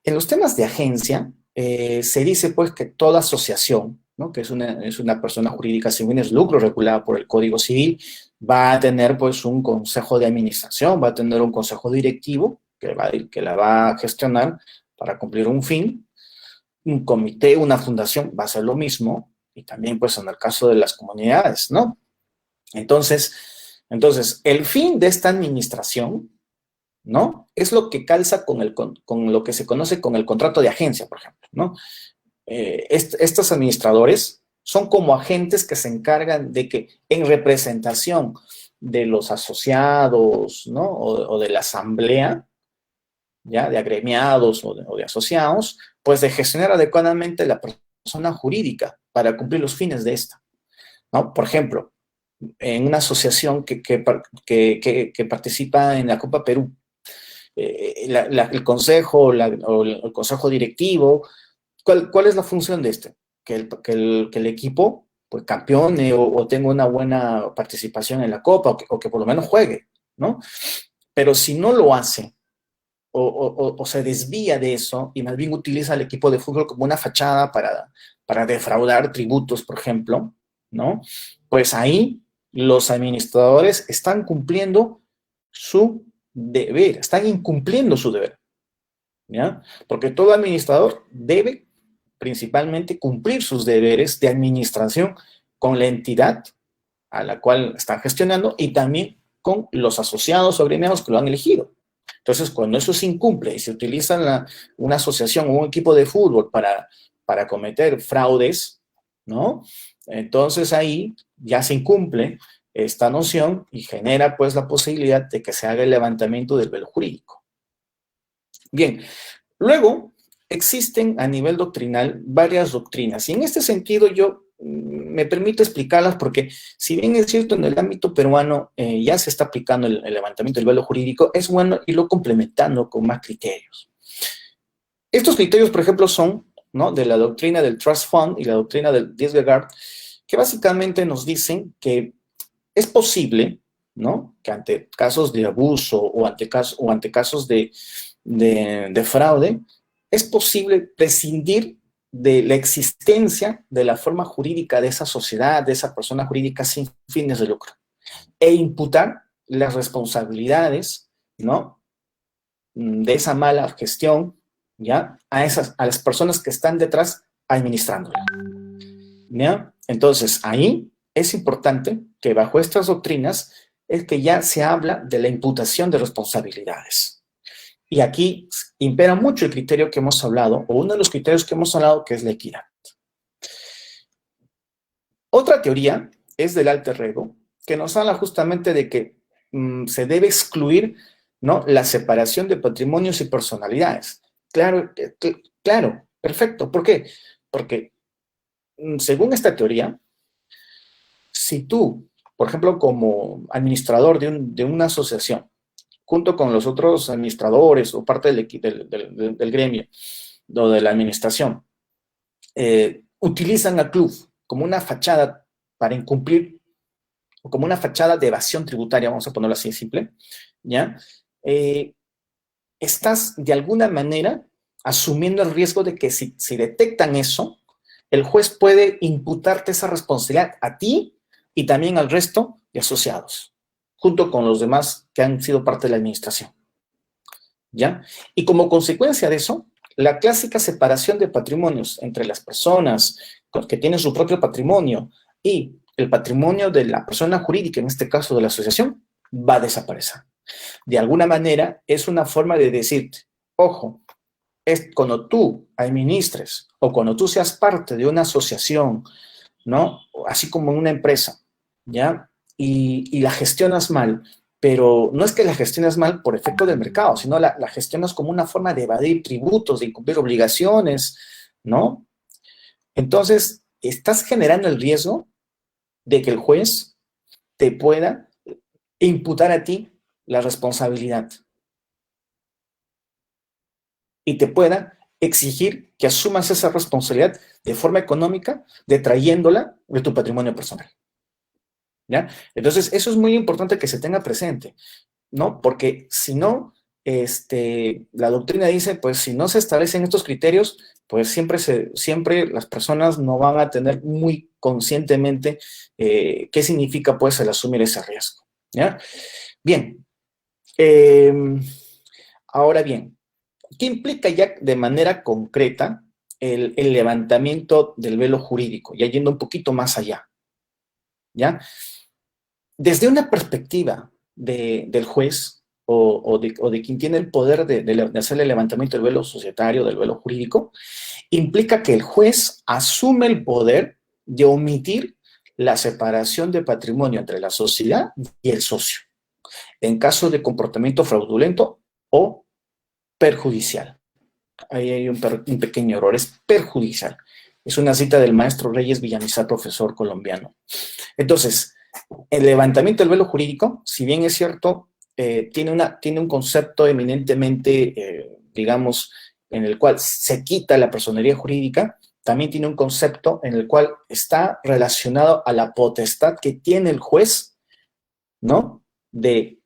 En los temas de agencia, se dice pues que toda asociación, ¿no? Que es una persona jurídica sin fines de lucro regulada por el Código Civil, va a tener pues un consejo de administración, va a tener un consejo directivo que la va a gestionar para cumplir un fin. Un comité, una fundación va a ser lo mismo, y también pues en el caso de las comunidades, ¿no? Entonces, el fin de esta administración, ¿no? Es lo que calza con lo que se conoce con el contrato de agencia, por ejemplo, ¿no? Estos administradores son como agentes que se encargan de que en representación de los asociados, ¿no? O de la asamblea, ¿ya? De agremiados o de asociados, pues de gestionar adecuadamente la persona jurídica para cumplir los fines de esta, ¿no? Por ejemplo, en una asociación que participa en la Copa Perú, el consejo o el consejo directivo, ¿cuál es la función de este? Que el equipo pues campeone o tenga una buena participación en la Copa o que por lo menos juegue, ¿no? Pero si no lo hace o se desvía de eso y más bien utiliza al equipo de fútbol como una fachada para defraudar tributos, por ejemplo, ¿no? Pues ahí los administradores están cumpliendo su deber, están incumpliendo su deber, ¿ya? Porque todo administrador debe principalmente cumplir sus deberes de administración con la entidad a la cual están gestionando y también con los asociados o agremiados que lo han elegido. Entonces, cuando eso se incumple y se utiliza una asociación o un equipo de fútbol para cometer fraudes, ¿no? Entonces ahí ya se incumple esta noción y genera pues la posibilidad de que se haga el levantamiento del velo jurídico. Bien, luego existen a nivel doctrinal varias doctrinas y en este sentido yo me permito explicarlas porque si bien es cierto en el ámbito peruano ya se está aplicando el levantamiento del velo jurídico, es bueno irlo complementando con más criterios. Estos criterios, por ejemplo, son, ¿no?, de la doctrina del Trust Fund y la doctrina del Disregard, que básicamente nos dicen que es posible, ¿no?, que ante casos de abuso o ante casos de fraude, es posible prescindir de la existencia de la forma jurídica de esa sociedad, de esa persona jurídica sin fines de lucro, e imputar las responsabilidades, ¿no?, de esa mala gestión, ¿ya?, a las personas que están detrás administrándola, ¿ya? Entonces, ahí es importante que bajo estas doctrinas es que ya se habla de la imputación de responsabilidades. Y aquí impera mucho el criterio que hemos hablado, o uno de los criterios que hemos hablado, que es la equidad. Otra teoría es del alter ego, que nos habla justamente de que se debe excluir, ¿no?, la separación de patrimonios y personalidades. Claro, claro, perfecto. ¿Por qué? Porque según esta teoría, si tú, por ejemplo, como administrador de una asociación, junto con los otros administradores o parte del gremio o de la administración, utilizan al club como una fachada para incumplir, o como una fachada de evasión tributaria, vamos a ponerlo así simple, ¿ya? Estás de alguna manera asumiendo el riesgo de que si detectan eso, el juez puede imputarte esa responsabilidad a ti y también al resto de asociados, junto con los demás que han sido parte de la administración, ¿ya? Y como consecuencia de eso, la clásica separación de patrimonios entre las personas que tienen su propio patrimonio y el patrimonio de la persona jurídica, en este caso de la asociación, va a desaparecer. De alguna manera, es una forma de decirte, ojo, cuando tú administres o cuando tú seas parte de una asociación, ¿no?, así como en una empresa, ¿ya?, y la gestionas mal, pero no es que la gestiones mal por efecto del mercado, sino la gestionas como una forma de evadir tributos, de incumplir obligaciones, ¿no? Entonces, estás generando el riesgo de que el juez te pueda imputar a ti la responsabilidad y te pueda exigir que asumas esa responsabilidad de forma económica, detrayéndola de tu patrimonio personal, ¿ya? Entonces, eso es muy importante que se tenga presente, ¿no? Porque si no, la doctrina dice, pues si no se establecen estos criterios, pues siempre las personas no van a tener muy conscientemente qué significa pues el asumir ese riesgo, ¿ya? Bien, ahora bien, ¿qué implica ya de manera concreta el levantamiento del velo jurídico? Ya yendo un poquito más allá, ¿ya? Desde una perspectiva del juez o de quien tiene el poder de hacer el levantamiento del velo societario, del velo jurídico, implica que el juez asume el poder de omitir la separación de patrimonio entre la sociedad y el socio, en caso de comportamiento fraudulento o perjudicial. Ahí hay un pequeño error, es perjudicial. Es una cita del maestro Reyes Villamizar, profesor colombiano. Entonces, el levantamiento del velo jurídico, si bien es cierto, tiene un concepto eminentemente, digamos, en el cual se quita la personería jurídica, también tiene un concepto en el cual está relacionado a la potestad que tiene el juez, ¿no? De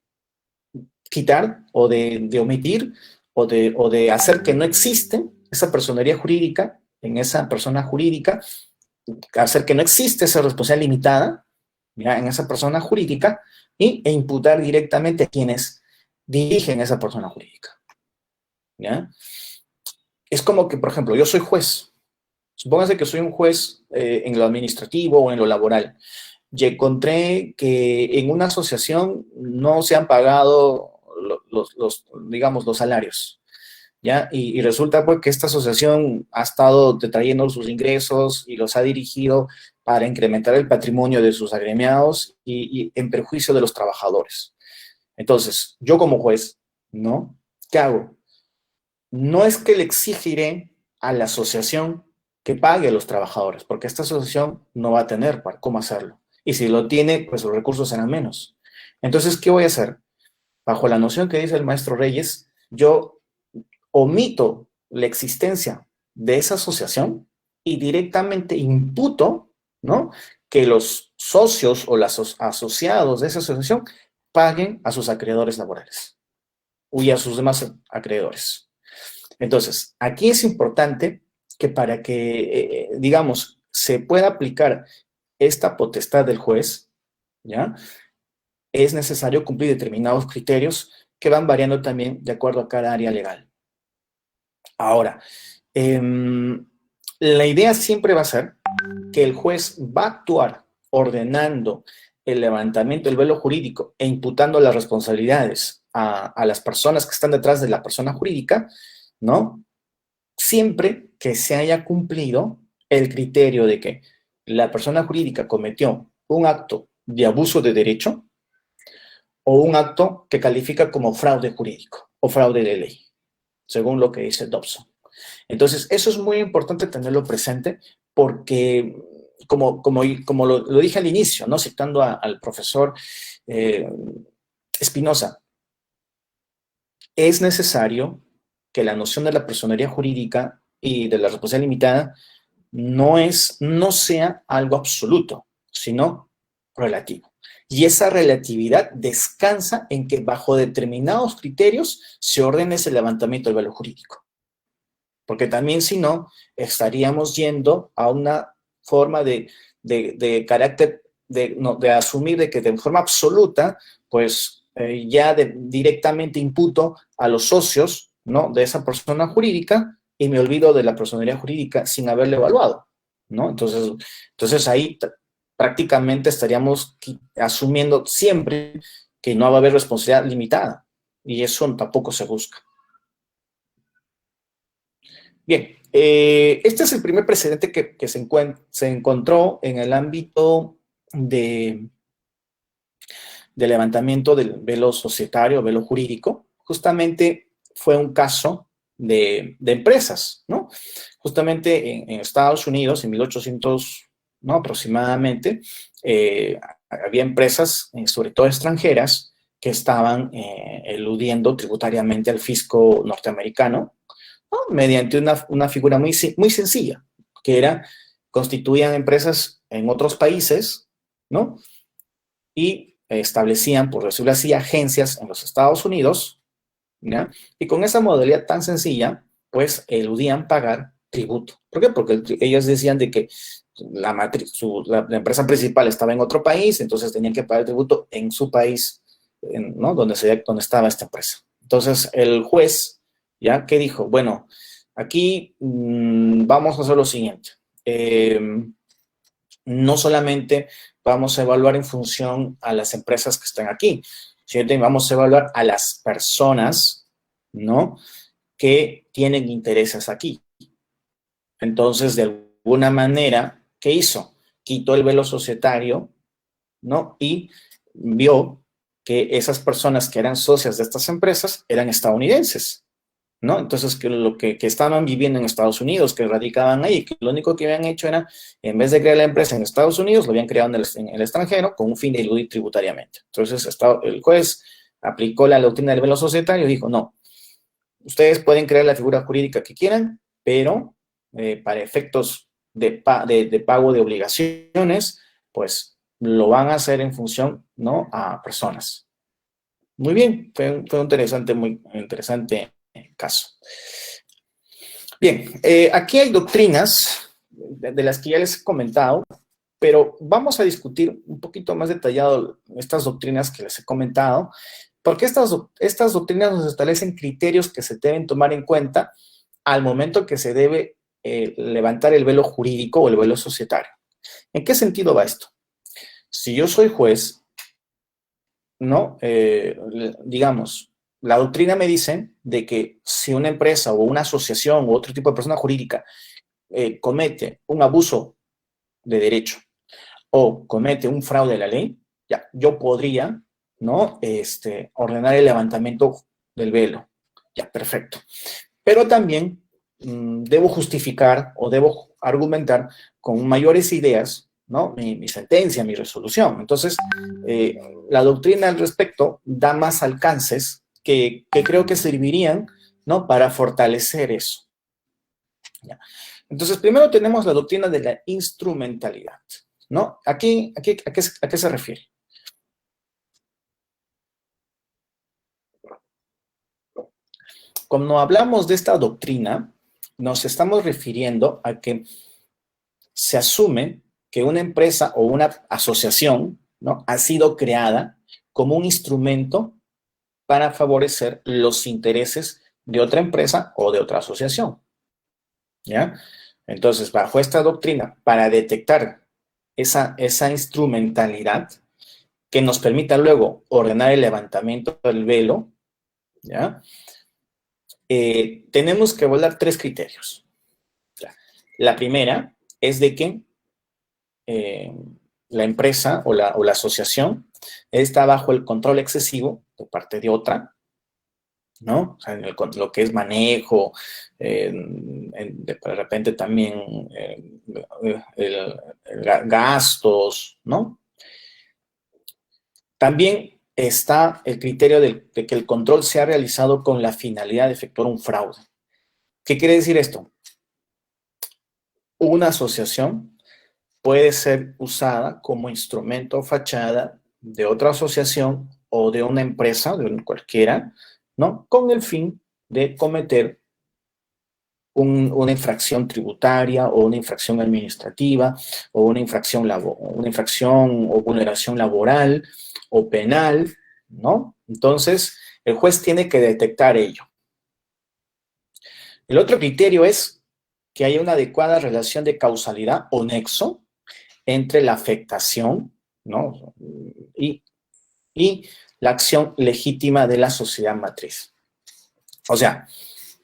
quitar o de omitir o de hacer que no existe esa personería jurídica en esa persona jurídica, hacer que no existe esa responsabilidad limitada, ¿ya? En esa persona jurídica e imputar directamente a quienes dirigen esa persona jurídica, ¿ya? Es como que, por ejemplo, yo soy juez. Supóngase que soy un juez en lo administrativo o en lo laboral y encontré que en una asociación no se han pagado digamos, los salarios, ¿ya? Y resulta pues que esta asociación ha estado detrayendo sus ingresos y los ha dirigido para incrementar el patrimonio de sus agremiados y en perjuicio de los trabajadores. Entonces, yo como juez, ¿no? ¿Qué hago? No es que le exigiré a la asociación que pague a los trabajadores, porque esta asociación no va a tener cómo hacerlo. Y si lo tiene, pues los recursos serán menos. Entonces, ¿qué voy a hacer? Bajo la noción que dice el maestro Reyes, yo omito la existencia de esa asociación y directamente imputo, ¿no?, que los socios o los asociados de esa asociación paguen a sus acreedores laborales y a sus demás acreedores. Entonces, aquí es importante que para que, digamos, se pueda aplicar esta potestad del juez, ¿ya?, es necesario cumplir determinados criterios que van variando también de acuerdo a cada área legal. Ahora, la idea siempre va a ser que el juez va a actuar ordenando el levantamiento del velo jurídico e imputando las responsabilidades a las personas que están detrás de la persona jurídica, ¿no? Siempre que se haya cumplido el criterio de que la persona jurídica cometió un acto de abuso de derecho o un acto que califica como fraude jurídico o fraude de ley, según lo que dice Dobson. Entonces, eso es muy importante tenerlo presente porque, como lo dije al inicio, ¿no?, citando al profesor Espinosa, es necesario que la noción de la personería jurídica y de la responsabilidad limitada no sea algo absoluto, sino relativo. Y esa relatividad descansa en que bajo determinados criterios se ordene ese levantamiento del velo jurídico. Porque también, si no, estaríamos yendo a una forma de carácter, de asumir de que de forma absoluta, pues ya directamente imputo a los socios, ¿no?, de esa persona jurídica y me olvido de la personería jurídica sin haberla evaluado, ¿no? Entonces ahí prácticamente estaríamos asumiendo siempre que no va a haber responsabilidad limitada y eso tampoco se busca. Bien, este es el primer precedente que se encontró en el ámbito de levantamiento del velo societario, velo jurídico. Justamente fue un caso de empresas, ¿no? Justamente en Estados Unidos, en 1800, ¿no?, aproximadamente, había empresas, sobre todo extranjeras, que estaban eludiendo tributariamente al fisco norteamericano, ¿no?, mediante una figura muy sencilla, que era, constituían empresas en otros países, ¿no?, y establecían, por decirlo así, agencias en los Estados Unidos, ¿ya? Y con esa modalidad tan sencilla, pues eludían pagar tributo. ¿Por qué? Porque ellos decían de que la empresa principal estaba en otro país, entonces tenían que pagar tributo en su país, ¿no? Donde estaba esta empresa. Entonces el juez, ¿ya? ¿Qué dijo? Bueno, aquí vamos a hacer lo siguiente. No solamente vamos a evaluar en función a las empresas que están aquí, sino también vamos a evaluar a las personas, ¿no?, que tienen intereses aquí. Entonces, de alguna manera, ¿qué hizo? Quitó el velo societario, ¿no? Y vio que esas personas que eran socias de estas empresas eran estadounidenses, ¿no? Entonces, que estaban viviendo en Estados Unidos, que radicaban ahí, que lo único que habían hecho era, en vez de crear la empresa en Estados Unidos, lo habían creado en el extranjero con un fin de eludir tributariamente. Entonces, el juez aplicó la doctrina del velo societario y dijo, no, ustedes pueden crear la figura jurídica que quieran, pero para efectos de pago de obligaciones, pues lo van a hacer en función, ¿no?, a personas. Muy bien, fue un muy interesante caso. Bien, aquí hay doctrinas de las que ya les he comentado, pero vamos a discutir un poquito más detallado estas doctrinas que les he comentado, porque estas doctrinas nos establecen criterios que se deben tomar en cuenta al momento que se debe levantar el velo jurídico o el velo societario. ¿En qué sentido va esto? Si yo soy juez, ¿no? Digamos, la doctrina me dice de que si una empresa o una asociación u otro tipo de persona jurídica comete un abuso de derecho o comete un fraude a la ley, ya, yo podría, ¿no?, ordenar el levantamiento del velo. Ya, perfecto. Pero también debo justificar o debo argumentar con mayores ideas, ¿no?, mi sentencia, mi resolución. Entonces, la doctrina al respecto da más alcances que creo que servirían, ¿no?, para fortalecer eso. ¿Ya? Entonces, primero tenemos la doctrina de la instrumentalidad, ¿no? Aquí ¿a qué se refiere? Cuando hablamos de esta doctrina, nos estamos refiriendo a que se asume que una empresa o una asociación, ¿no?, ha sido creada como un instrumento para favorecer los intereses de otra empresa o de otra asociación, ¿ya? Entonces, bajo esta doctrina, para detectar esa instrumentalidad que nos permita luego ordenar el levantamiento del velo, ¿ya?, tenemos que evaluar 3 criterios. La primera es de que la empresa o la asociación está bajo el control excesivo de parte de otra, ¿no? O sea, lo que es manejo, de repente también gastos, ¿no? También está el criterio de que el control sea realizado con la finalidad de efectuar un fraude. ¿Qué quiere decir esto? Una asociación puede ser usada como instrumento o fachada de otra asociación o de una empresa, de cualquiera, ¿no?, con el fin de cometer una infracción tributaria o una infracción administrativa o una infracción o vulneración laboral o penal, ¿no? Entonces, el juez tiene que detectar ello. El otro criterio es que haya una adecuada relación de causalidad o nexo entre la afectación, ¿no?, y la acción legítima de la sociedad matriz. O sea,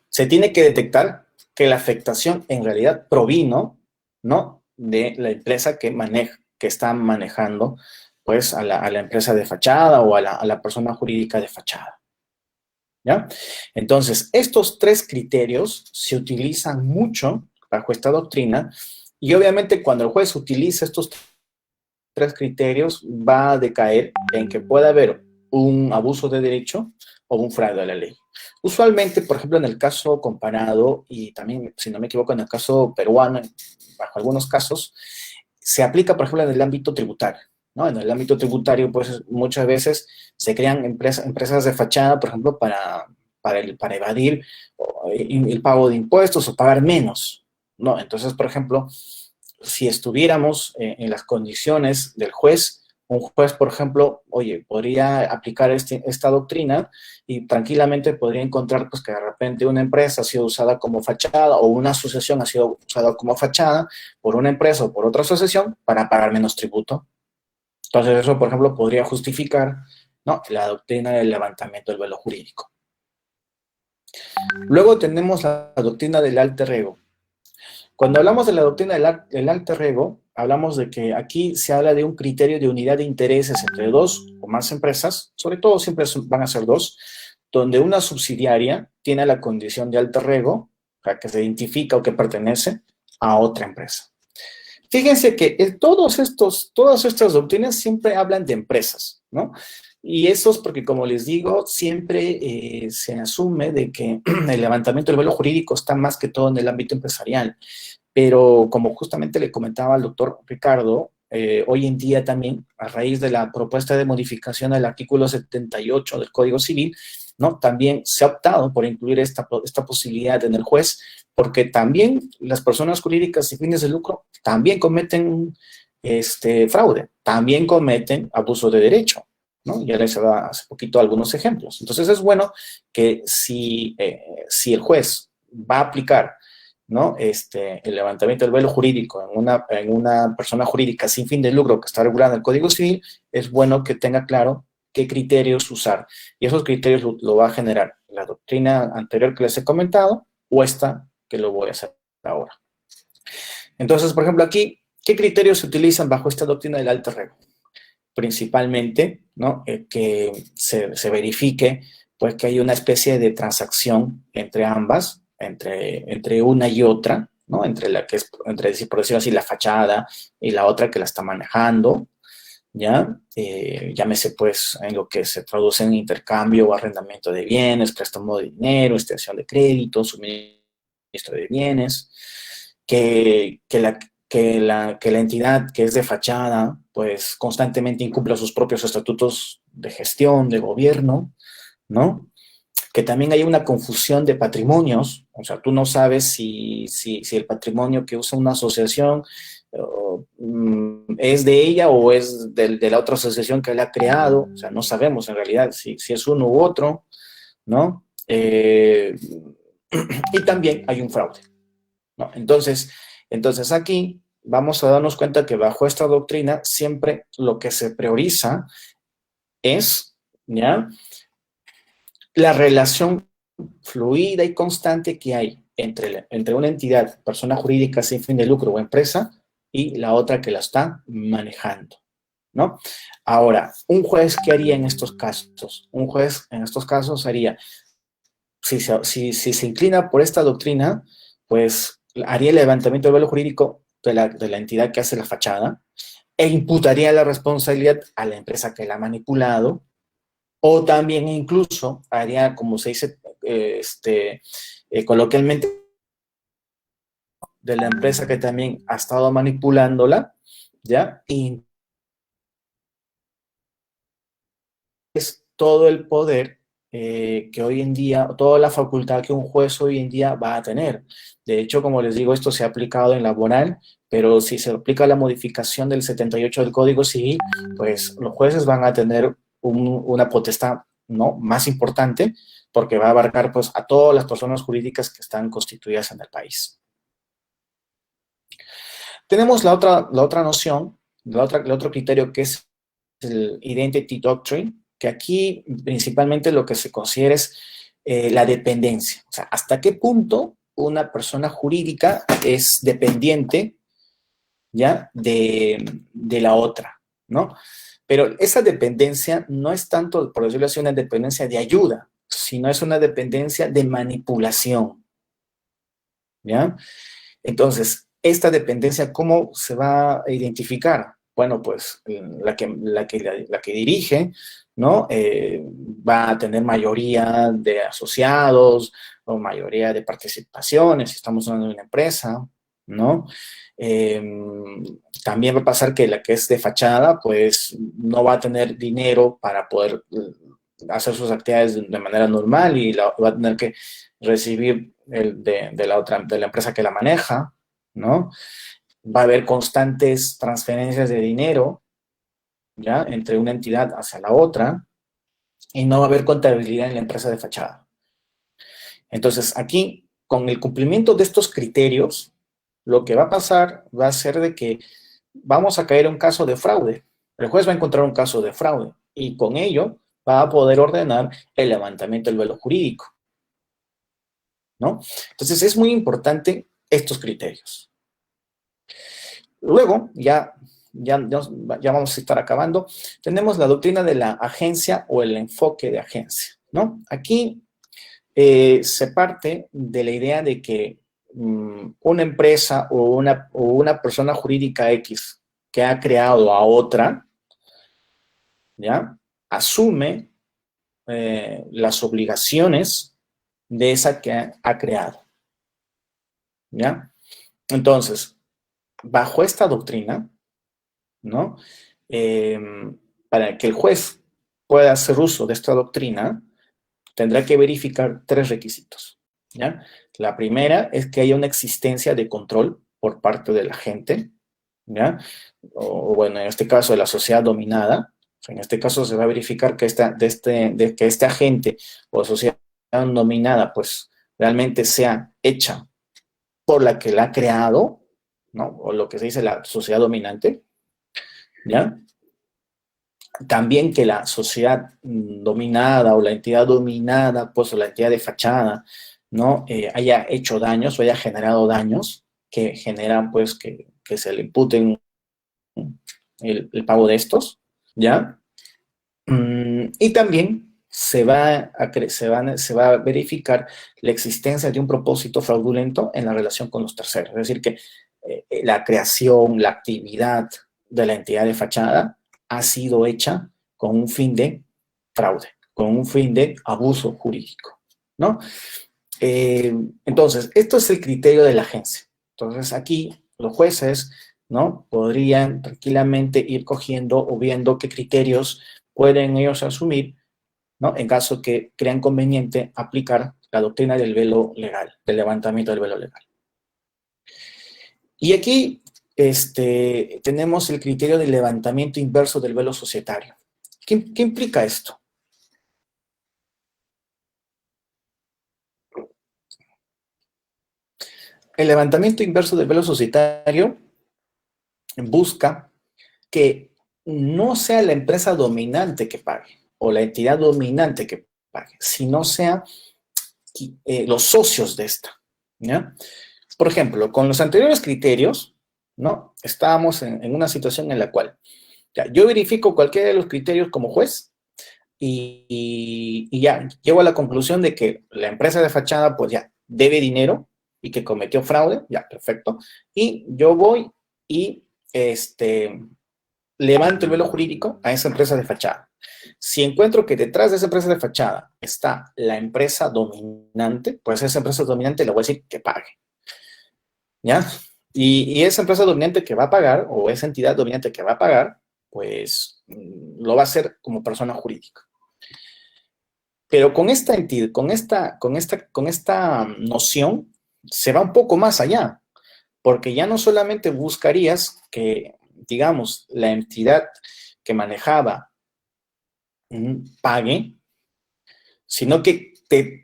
se tiene que detectar que la afectación en realidad provino, ¿no?, de la empresa que está manejando, pues, a la empresa de fachada o a la persona jurídica de fachada, ¿ya? Entonces, estos 3 criterios se utilizan mucho bajo esta doctrina y obviamente cuando el juez utiliza estos 3 criterios va a decaer en que pueda haber un abuso de derecho o un fraude a la ley. Usualmente, por ejemplo, en el caso comparado y también, si no me equivoco, en el caso peruano, bajo algunos casos, se aplica, por ejemplo, en el ámbito tributario, ¿no? En el ámbito tributario, pues, muchas veces se crean empresas de fachada, por ejemplo, para para evadir el pago de impuestos o pagar menos, ¿no? Entonces, por ejemplo, si estuviéramos en las condiciones del juez, un juez, por ejemplo, oye, podría aplicar esta doctrina y tranquilamente podría encontrar pues, que de repente una empresa ha sido usada como fachada o una asociación ha sido usada como fachada por una empresa o por otra asociación para pagar menos tributo. Entonces eso, por ejemplo, podría justificar, ¿no?, la doctrina del levantamiento del velo jurídico. Luego tenemos la doctrina del alter ego. Cuando hablamos de la doctrina del alter ego, hablamos de que aquí se habla de un criterio de unidad de intereses entre dos o más empresas, sobre todo siempre van a ser dos, donde una subsidiaria tiene la condición de alter ego, o sea, que se identifica o que pertenece a otra empresa. Fíjense que todas estas doctrinas siempre hablan de empresas, ¿no? Y eso es porque, como les digo, siempre se asume de que el levantamiento del velo jurídico está más que todo en el ámbito empresarial. Pero como justamente le comentaba al doctor Ricardo, hoy en día también, a raíz de la propuesta de modificación del artículo 78 del Código Civil, ¿no?, también se ha optado por incluir esta posibilidad en el juez, porque también las personas jurídicas sin fines de lucro también cometen fraude, también cometen abuso de derecho, ¿no? Ya les he dado hace poquito algunos ejemplos. Entonces es bueno que si el juez va a aplicar, ¿no?, el levantamiento del velo jurídico en una persona jurídica sin fin de lucro que está regulada en el Código Civil, es bueno que tenga claro qué criterios usar. Y esos criterios lo va a generar la doctrina anterior que les he comentado o esta que lo voy a hacer ahora. Entonces, por ejemplo, aquí, ¿qué criterios se utilizan bajo esta doctrina del alter ego? Principalmente, ¿no?, que se verifique pues que hay una especie de transacción entre ambas, entre una y otra, ¿no?, entre por decirlo así, la fachada y la otra que la está manejando, ¿ya? Llámese pues en lo que se traduce en intercambio o arrendamiento de bienes, préstamo de dinero, extensión de crédito, suministro de bienes, que la entidad que es de fachada pues constantemente incumpla sus propios estatutos de gestión, de gobierno, ¿no? Que también hay una confusión de patrimonios, o sea, tú no sabes si el patrimonio que usa una asociación es de ella o es de la otra asociación que la ha creado, o sea, no sabemos en realidad si es uno u otro, ¿no? Y también hay un fraude, ¿no? Entonces aquí vamos a darnos cuenta que bajo esta doctrina siempre lo que se prioriza es, ¿ya?, la relación fluida y constante que hay entre una entidad, persona jurídica sin fin de lucro o empresa, y la otra que la está manejando, ¿no? Ahora, ¿un juez qué haría en estos casos? Un juez en estos casos haría, si se inclina por esta doctrina, pues haría el levantamiento del velo jurídico de la entidad que hace la fachada e imputaría la responsabilidad a la empresa que la ha manipulado, o también incluso haría, como se dice coloquialmente, de la empresa que también ha estado manipulándola, ¿ya? Y es todo el poder que hoy en día, toda la facultad que un juez hoy en día va a tener. De hecho, como les digo, esto se ha aplicado en laboral, pero si se aplica la modificación del 78 del Código Civil, pues los jueces van a tener una potestad, ¿no?, más importante, porque va a abarcar pues a todas las personas jurídicas que están constituidas en el país. Tenemos la otra noción, el otro criterio, que es el Identity Doctrine, que aquí principalmente lo que se considera es la dependencia. O sea, hasta qué punto una persona jurídica es dependiente, ¿ya?, de la otra, ¿no? Pero esa dependencia no es tanto, por decirlo así, una dependencia de ayuda, sino es una dependencia de manipulación, ¿ya? Entonces, esta dependencia, ¿cómo se va a identificar? Bueno, pues la que dirige, ¿no?, va a tener mayoría de asociados o mayoría de participaciones, si estamos hablando de una empresa, ¿no? También va a pasar que la que es de fachada, pues no va a tener dinero para poder hacer sus actividades de manera normal y va a tener que recibir de la empresa que la maneja, ¿no? Va a haber constantes transferencias de dinero, ¿ya? Entre una entidad hacia la otra, y no va a haber contabilidad en la empresa de fachada. Entonces, aquí, con el cumplimiento de estos criterios, lo que va a pasar va a ser de que vamos a caer en un caso de fraude. El juez va a encontrar un caso de fraude y con ello va a poder ordenar el levantamiento del velo jurídico, ¿no? Entonces, es muy importante estos criterios. Luego, ya vamos a estar acabando, tenemos la doctrina de la agencia o el enfoque de agencia, ¿no? Aquí se parte de la idea de que una empresa o una persona jurídica X que ha creado a otra, ¿ya? Asume las obligaciones de esa que ha creado, ¿ya? Entonces, bajo esta doctrina, ¿no? Para que el juez pueda hacer uso de esta doctrina, tendrá que verificar 3 requisitos, ¿ya? La primera es que haya una existencia de control por parte de la gente, ¿ya? O bueno, en este caso de la sociedad dominada. En este caso se va a verificar que que este agente o sociedad dominada, pues, realmente sea hecha por la que la ha creado, ¿no? O lo que se dice la sociedad dominante, ¿ya? También que la sociedad dominada o la entidad dominada, pues, o la entidad de fachada, ¿no? Haya hecho daños o haya generado daños que generan, pues, que se le imputen el pago de estos, ¿ya? Y también se va a verificar la existencia de un propósito fraudulento en la relación con los terceros. Es decir, que la creación, la actividad de la entidad de fachada ha sido hecha con un fin de fraude, con un fin de abuso jurídico, ¿no? Entonces, esto es el criterio de la agencia. Entonces, aquí los jueces, ¿no? Podrían tranquilamente ir cogiendo o viendo qué criterios pueden ellos asumir, ¿no? En caso que crean conveniente aplicar la doctrina del velo legal, del levantamiento del velo legal. Y aquí tenemos el criterio del levantamiento inverso del velo societario. ¿Qué implica esto? El levantamiento inverso del velo societario busca que no sea la empresa dominante que pague o la entidad dominante que pague, sino sea los socios de esta, ¿ya? Por ejemplo, con los anteriores criterios, ¿no? Estábamos en una situación en la cual ya, yo verifico cualquiera de los criterios como juez y ya llego a la conclusión de que la empresa de fachada pues ya debe dinero y que cometió fraude, ya, perfecto. Y yo voy y levanto el velo jurídico a esa empresa de fachada. Si encuentro que detrás de esa empresa de fachada está la empresa dominante, pues esa empresa dominante le voy a decir que pague, ¿ya? Y esa empresa dominante que va a pagar, o esa entidad dominante que va a pagar, pues lo va a hacer como persona jurídica. Pero con esta entidad, con esta noción, se va un poco más allá, porque ya no solamente buscarías que, digamos, la entidad que manejaba pague, sino que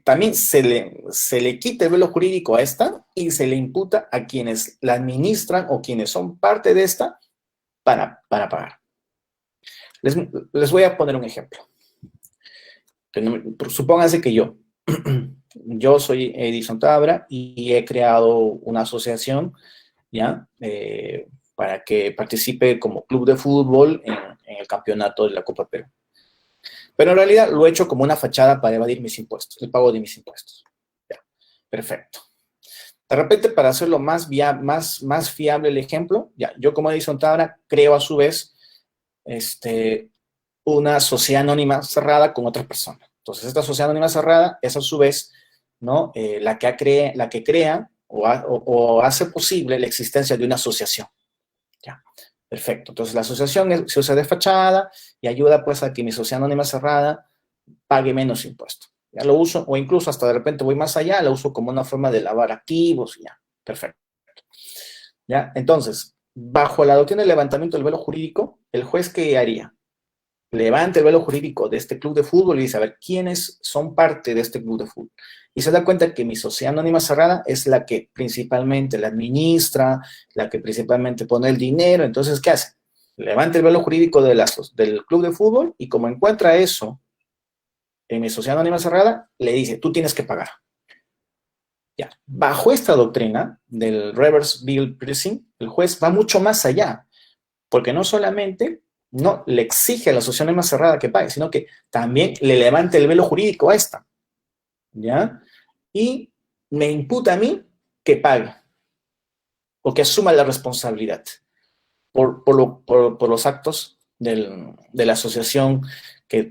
también se le quita el velo jurídico a esta y se le imputa a quienes la administran o quienes son parte de esta para pagar. Les voy a poner un ejemplo. Supónganse que yo soy Edison Tabra y he creado una asociación, ¿ya? Para que participe como club de fútbol en el campeonato de la Copa Perú. Pero en realidad lo he hecho como una fachada para evadir mis impuestos, el pago de mis impuestos. Ya, perfecto. De repente, para hacerlo más fiable el ejemplo, ya, yo como Edison Tabra creo a su vez una sociedad anónima cerrada con otra persona. Entonces, esta sociedad anónima cerrada es a su vez, ¿no? la que crea o hace posible la existencia de una asociación. Ya, perfecto. Entonces, la asociación se usa de fachada y ayuda, pues, a que mi sociedad anónima cerrada pague menos impuesto. Ya lo uso, o incluso hasta de repente voy más allá, lo uso como una forma de lavar activos, ya, perfecto. ¿Ya? Entonces, bajo la doctrina del levantamiento del velo jurídico, ¿el juez qué haría? Levanta el velo jurídico de este club de fútbol y dice, a ver, ¿quiénes son parte de este club de fútbol? Y se da cuenta que mi sociedad anónima cerrada es la que principalmente la administra, la que principalmente pone el dinero. Entonces, ¿qué hace? Levanta el velo jurídico del club de fútbol y como encuentra eso en mi sociedad anónima cerrada, le dice, tú tienes que pagar. Ya. Bajo esta doctrina del reverse bill pricing, el juez va mucho más allá, porque no solamente no le exige a la sociedad anónima cerrada que pague, sino que también le levanta el velo jurídico a esta, ¿ya? Y me imputa a mí que pague, o que asuma la responsabilidad por los actos de la asociación que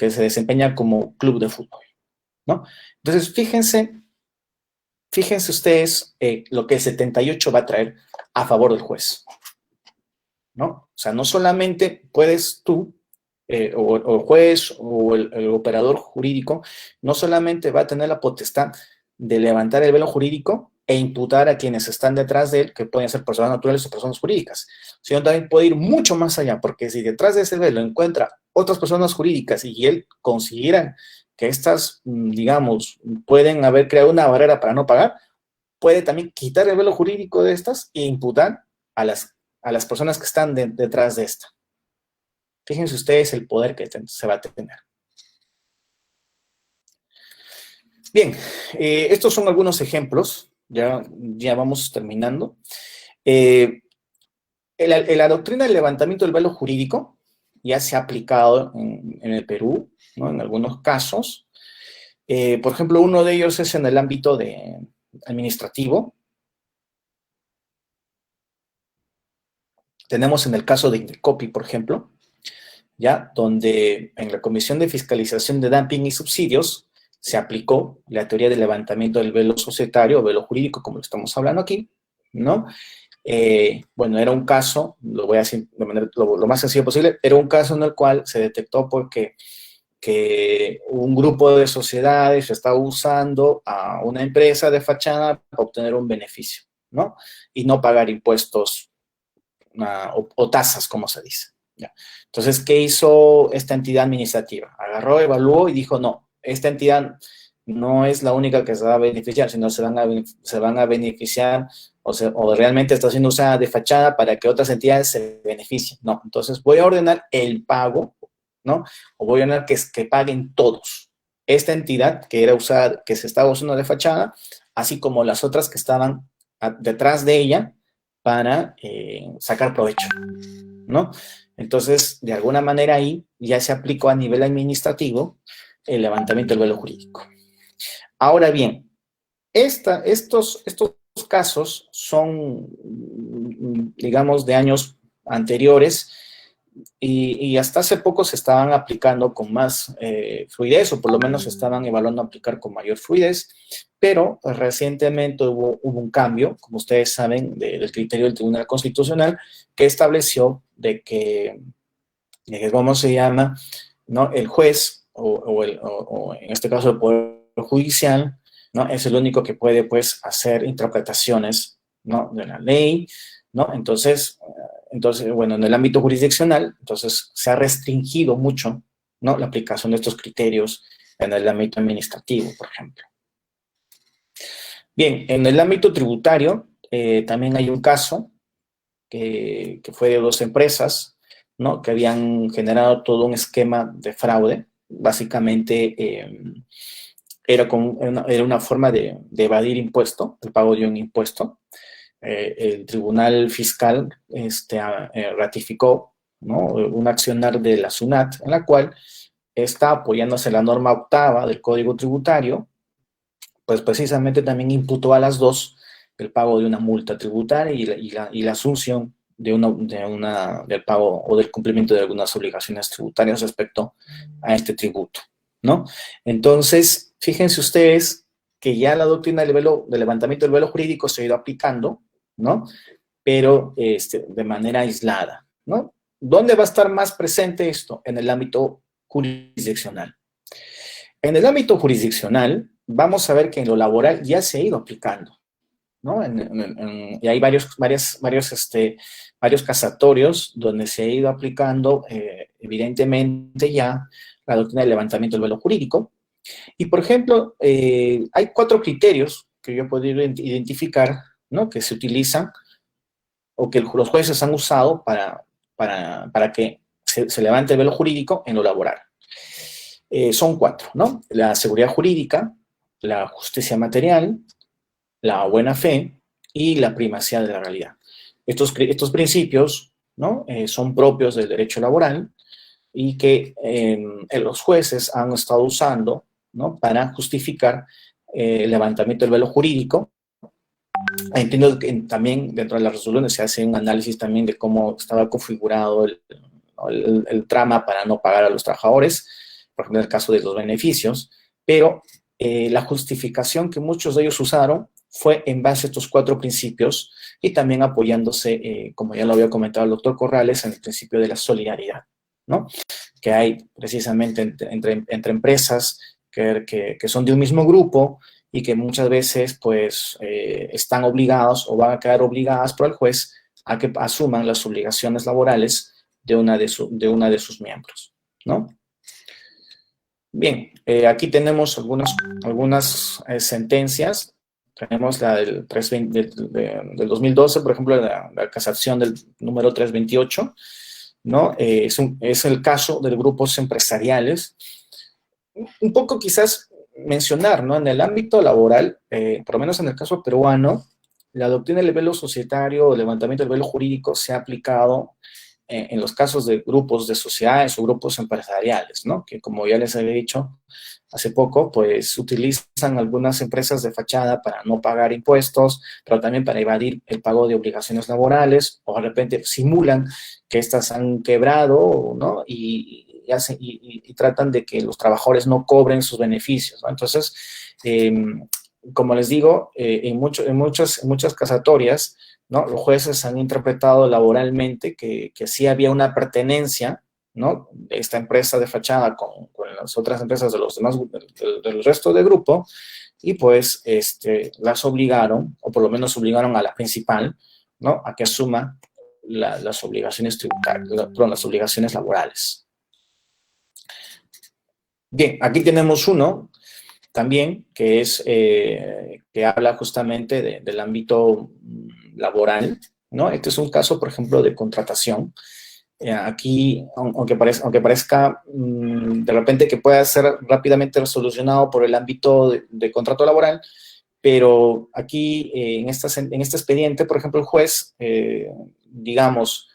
se desempeña como club de fútbol, ¿no? Entonces, fíjense ustedes lo que el 78 va a traer a favor del juez, ¿no? O sea, no solamente puedes tú, o el juez, o el operador jurídico, no solamente va a tener la potestad de levantar el velo jurídico e imputar a quienes están detrás de él, que pueden ser personas naturales o personas jurídicas, sino también puede ir mucho más allá, porque si detrás de ese velo encuentra otras personas jurídicas y él considera que estas, digamos, pueden haber creado una barrera para no pagar, puede también quitar el velo jurídico de estas e imputar a las personas que están detrás de esta. Fíjense ustedes el poder que se va a tener. Bien, estos son algunos ejemplos, ya vamos terminando. La doctrina del levantamiento del velo jurídico ya se ha aplicado en el Perú, ¿no? En algunos casos. Por ejemplo, uno de ellos es en el ámbito administrativo. Tenemos en el caso de Indecopi, por ejemplo, ya donde en la Comisión de Fiscalización de Dumping y Subsidios se aplicó la teoría del levantamiento del velo societario o velo jurídico, como lo estamos hablando aquí, ¿no? Bueno, era un caso, lo voy a decir de manera lo más sencillo posible, era un caso en el cual se detectó porque que un grupo de sociedades estaba usando a una empresa de fachada para obtener un beneficio, ¿no? Y no pagar impuestos o tasas, como se dice. ¿Ya? Entonces, ¿qué hizo esta entidad administrativa? Agarró, evaluó y dijo, no, esta entidad no es la única que se va a beneficiar, sino se van a beneficiar o realmente está siendo usada de fachada para que otras entidades se beneficien. No, entonces voy a ordenar el pago, ¿no? O voy a ordenar que paguen todos. Esta entidad que era usada, que se estaba usando de fachada, así como las otras que estaban detrás de ella para sacar provecho, ¿no? Entonces, de alguna manera ahí ya se aplicó a nivel administrativo el levantamiento del velo jurídico. Ahora bien, estos casos son, digamos, de años anteriores y hasta hace poco se estaban aplicando con más fluidez, o por lo menos se estaban evaluando aplicar con mayor fluidez, pero pues, recientemente hubo un cambio, como ustedes saben, del criterio del Tribunal Constitucional, que estableció de que ¿cómo se llama? ¿No? El juez, o en este caso el Poder Judicial, ¿no? Es el único que puede, pues, hacer interpretaciones, ¿no? De la ley, ¿no? Entonces, bueno, en el ámbito jurisdiccional, entonces se ha restringido mucho, ¿no? La aplicación de estos criterios en el ámbito administrativo, por ejemplo. Bien, en el ámbito tributario, también hay un caso que fue de dos empresas, ¿no? Que habían generado todo un esquema de fraude. Básicamente, era una forma de evadir impuesto, el pago de un impuesto. El Tribunal Fiscal ratificó, ¿no? Un accionar de la SUNAT, en la cual está apoyándose en la norma 8ª del Código Tributario, pues precisamente también imputó a las dos el pago de una multa tributaria y la asunción del pago o del cumplimiento de algunas obligaciones tributarias respecto a este tributo, ¿no? Entonces, fíjense ustedes que ya la doctrina del levantamiento del velo jurídico se ha ido aplicando, ¿no? Pero de manera aislada, ¿no? ¿Dónde va a estar más presente esto? En el ámbito jurisdiccional, En el ámbito jurisdiccional, vamos a ver que en lo laboral ya se ha ido aplicando, ¿no? Y hay varios casatorios donde se ha ido aplicando, evidentemente, ya la doctrina del levantamiento del velo jurídico. Y, por ejemplo, hay 4 criterios que yo he podido identificar, ¿no?, que se utilizan o que los jueces han usado para que se levante el velo jurídico en lo laboral. Son 4, ¿no? La seguridad jurídica, la justicia material, la buena fe y la primacía de la realidad. Estos principios, ¿no?, son propios del derecho laboral y que los jueces han estado usando, ¿no?, para justificar el levantamiento del velo jurídico. Entiendo que también dentro de las resoluciones se hace un análisis también de cómo estaba configurado el trama para no pagar a los trabajadores, por ejemplo, en el caso de los beneficios, pero la justificación que muchos de ellos usaron fue en base a estos 4 principios y también apoyándose, como ya lo había comentado el doctor Corrales, en el principio de la solidaridad, ¿no?, que hay precisamente entre empresas que son de un mismo grupo y que muchas veces, pues, están obligados o van a quedar obligadas por el juez a que asuman las obligaciones laborales de una de sus miembros, ¿no? Bien, aquí tenemos algunas sentencias. Tenemos la del 320 del 2012, por ejemplo, la casación del número 328, ¿no? Es el caso de grupos empresariales. Un poco quizás mencionar, ¿no?, en el ámbito laboral, por lo menos en el caso peruano, la doctrina del velo societario o levantamiento del velo jurídico se ha aplicado en los casos de grupos de sociedades o grupos empresariales, ¿no?, que, como ya les había dicho hace poco, pues utilizan algunas empresas de fachada para no pagar impuestos, pero también para evadir el pago de obligaciones laborales, o de repente simulan que estas han quebrado, ¿no?, y tratan de que los trabajadores no cobren sus beneficios, ¿no? Entonces, como les digo, en muchas casatorias, ¿no?, los jueces han interpretado laboralmente que sí había una pertenencia, ¿no?, de esta empresa de fachada con las otras empresas de los demás, del resto del grupo, y pues las obligaron, o por lo menos obligaron a la principal, ¿no?, a que asuma las obligaciones tributarias, las obligaciones laborales. Bien, aquí tenemos uno también que que habla justamente del ámbito laboral, ¿no? Este es un caso, por ejemplo, de contratación. Aquí, aunque parezca de repente que pueda ser rápidamente solucionado por el ámbito de contrato laboral, pero aquí en este expediente, por ejemplo, el juez, digamos,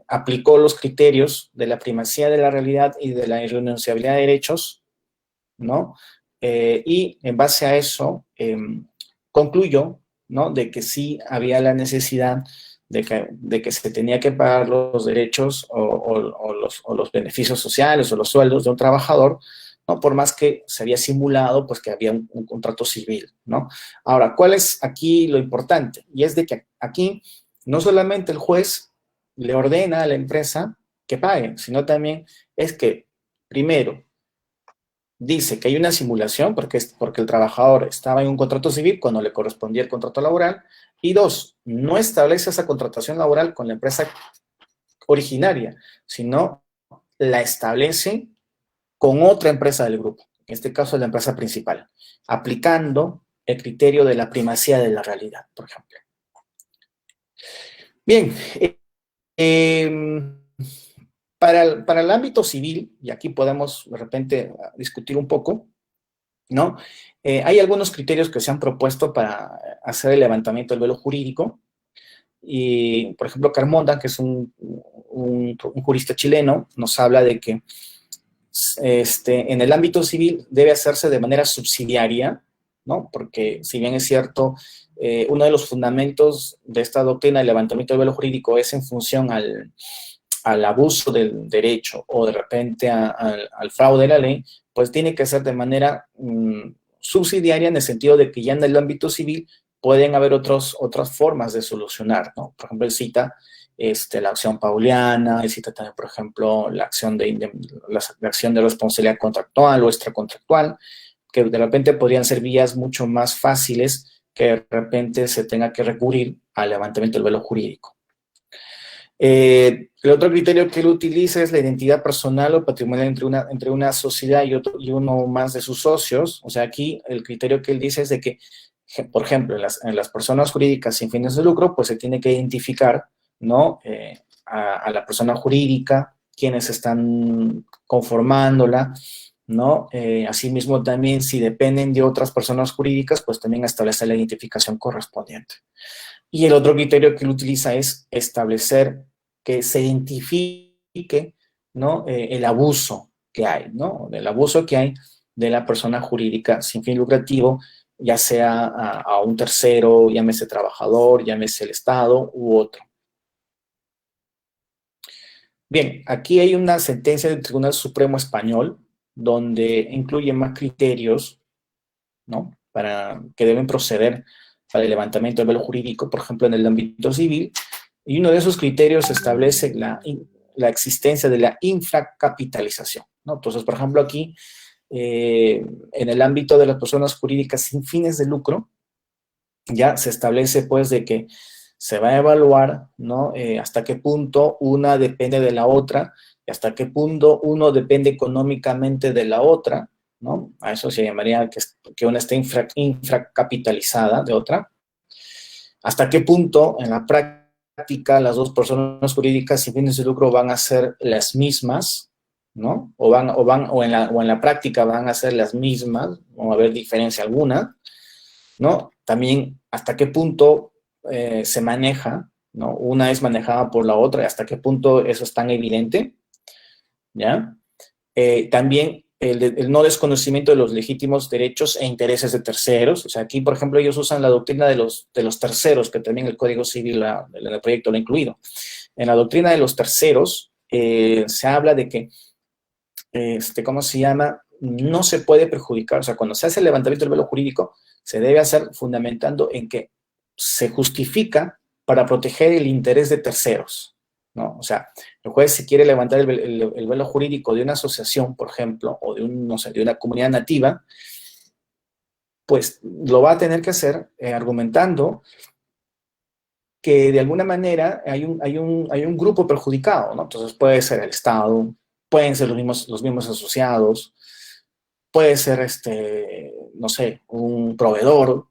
aplicó los criterios de la primacía de la realidad y de la irrenunciabilidad de derechos, ¿no? Y en base a eso concluyó, ¿no?, de que sí había la necesidad de que se tenía que pagar los derechos o los beneficios sociales o los sueldos de un trabajador, ¿no?, por más que se había simulado, pues, que había un contrato civil, ¿no? Ahora, ¿cuál es aquí lo importante? Y es de que aquí no solamente el juez le ordena a la empresa que pague, sino también es que, primero, dice que hay una simulación porque el trabajador estaba en un contrato civil cuando le correspondía el contrato laboral, y 2, no establece esa contratación laboral con la empresa originaria, sino la establece con otra empresa del grupo, en este caso la empresa principal, aplicando el criterio de la primacía de la realidad, por ejemplo. Bien, para el ámbito civil, y aquí podemos de repente discutir un poco, ¿no? Hay algunos criterios que se han propuesto para hacer el levantamiento del velo jurídico. Y, por ejemplo, Carmonda, que es un jurista chileno, nos habla de que en el ámbito civil debe hacerse de manera subsidiaria, ¿no? Porque, si bien es cierto, uno de los fundamentos de esta doctrina del levantamiento del velo jurídico es en función al abuso del derecho o de repente al fraude de la ley, pues tiene que ser de manera subsidiaria, en el sentido de que ya en el ámbito civil pueden haber otras formas de solucionar, ¿no? Por ejemplo, él cita la acción pauliana, y cita también, por ejemplo, la acción la acción de responsabilidad contractual o extracontractual, que de repente podrían ser vías mucho más fáciles que de repente se tenga que recurrir al levantamiento del velo jurídico. El otro criterio que él utiliza es la identidad personal o patrimonial entre una sociedad y uno más de sus socios. O sea, aquí el criterio que él dice es de que, por ejemplo, en las personas jurídicas sin fines de lucro, pues se tiene que identificar, ¿no? A la persona jurídica, quienes están conformándola, ¿no? Asimismo, también si dependen de otras personas jurídicas, pues también establecer la identificación correspondiente. Y el otro criterio que él utiliza es establecer que se identifique, ¿no? El abuso que hay, ¿no? El abuso que hay de la persona jurídica sin fin lucrativo, ya sea a un tercero, llámese trabajador, llámese el Estado u otro. Bien, aquí hay una sentencia del Tribunal Supremo Español donde incluye más criterios, ¿no? Que deben proceder para el levantamiento del velo jurídico, por ejemplo, en el ámbito civil, y uno de esos criterios establece la existencia de la infracapitalización, ¿no? Entonces, por ejemplo, aquí, en el ámbito de las personas jurídicas sin fines de lucro, ya se establece, pues, de que se va a evaluar, ¿no? Hasta qué punto una depende de la otra, y hasta qué punto uno depende económicamente de la otra, ¿no? A eso se llamaría que una esté infracapitalizada de otra. Hasta qué punto en la práctica las dos personas jurídicas sin fines de lucro van a ser las mismas, ¿no? O en la práctica van a ser las mismas, no va a haber diferencia alguna, ¿no? También hasta qué punto se maneja, ¿no? Una es manejada por la otra, y hasta qué punto eso es tan evidente, ¿ya? También el no desconocimiento de los legítimos derechos e intereses de terceros. O sea, aquí, por ejemplo, ellos usan la doctrina de los terceros, que también el Código Civil en el proyecto lo ha incluido. En la doctrina de los terceros se habla de que, ¿cómo se llama? No se puede perjudicar. O sea, cuando se hace el levantamiento del velo jurídico, se debe hacer fundamentando en que se justifica para proteger el interés de terceros, ¿no? O sea, el juez, si quiere levantar el velo jurídico de una asociación, por ejemplo, o de una comunidad nativa, pues lo va a tener que hacer argumentando que de alguna manera hay un grupo perjudicado, ¿no? Entonces puede ser el Estado, pueden ser los mismos asociados, puede ser, no sé, un proveedor,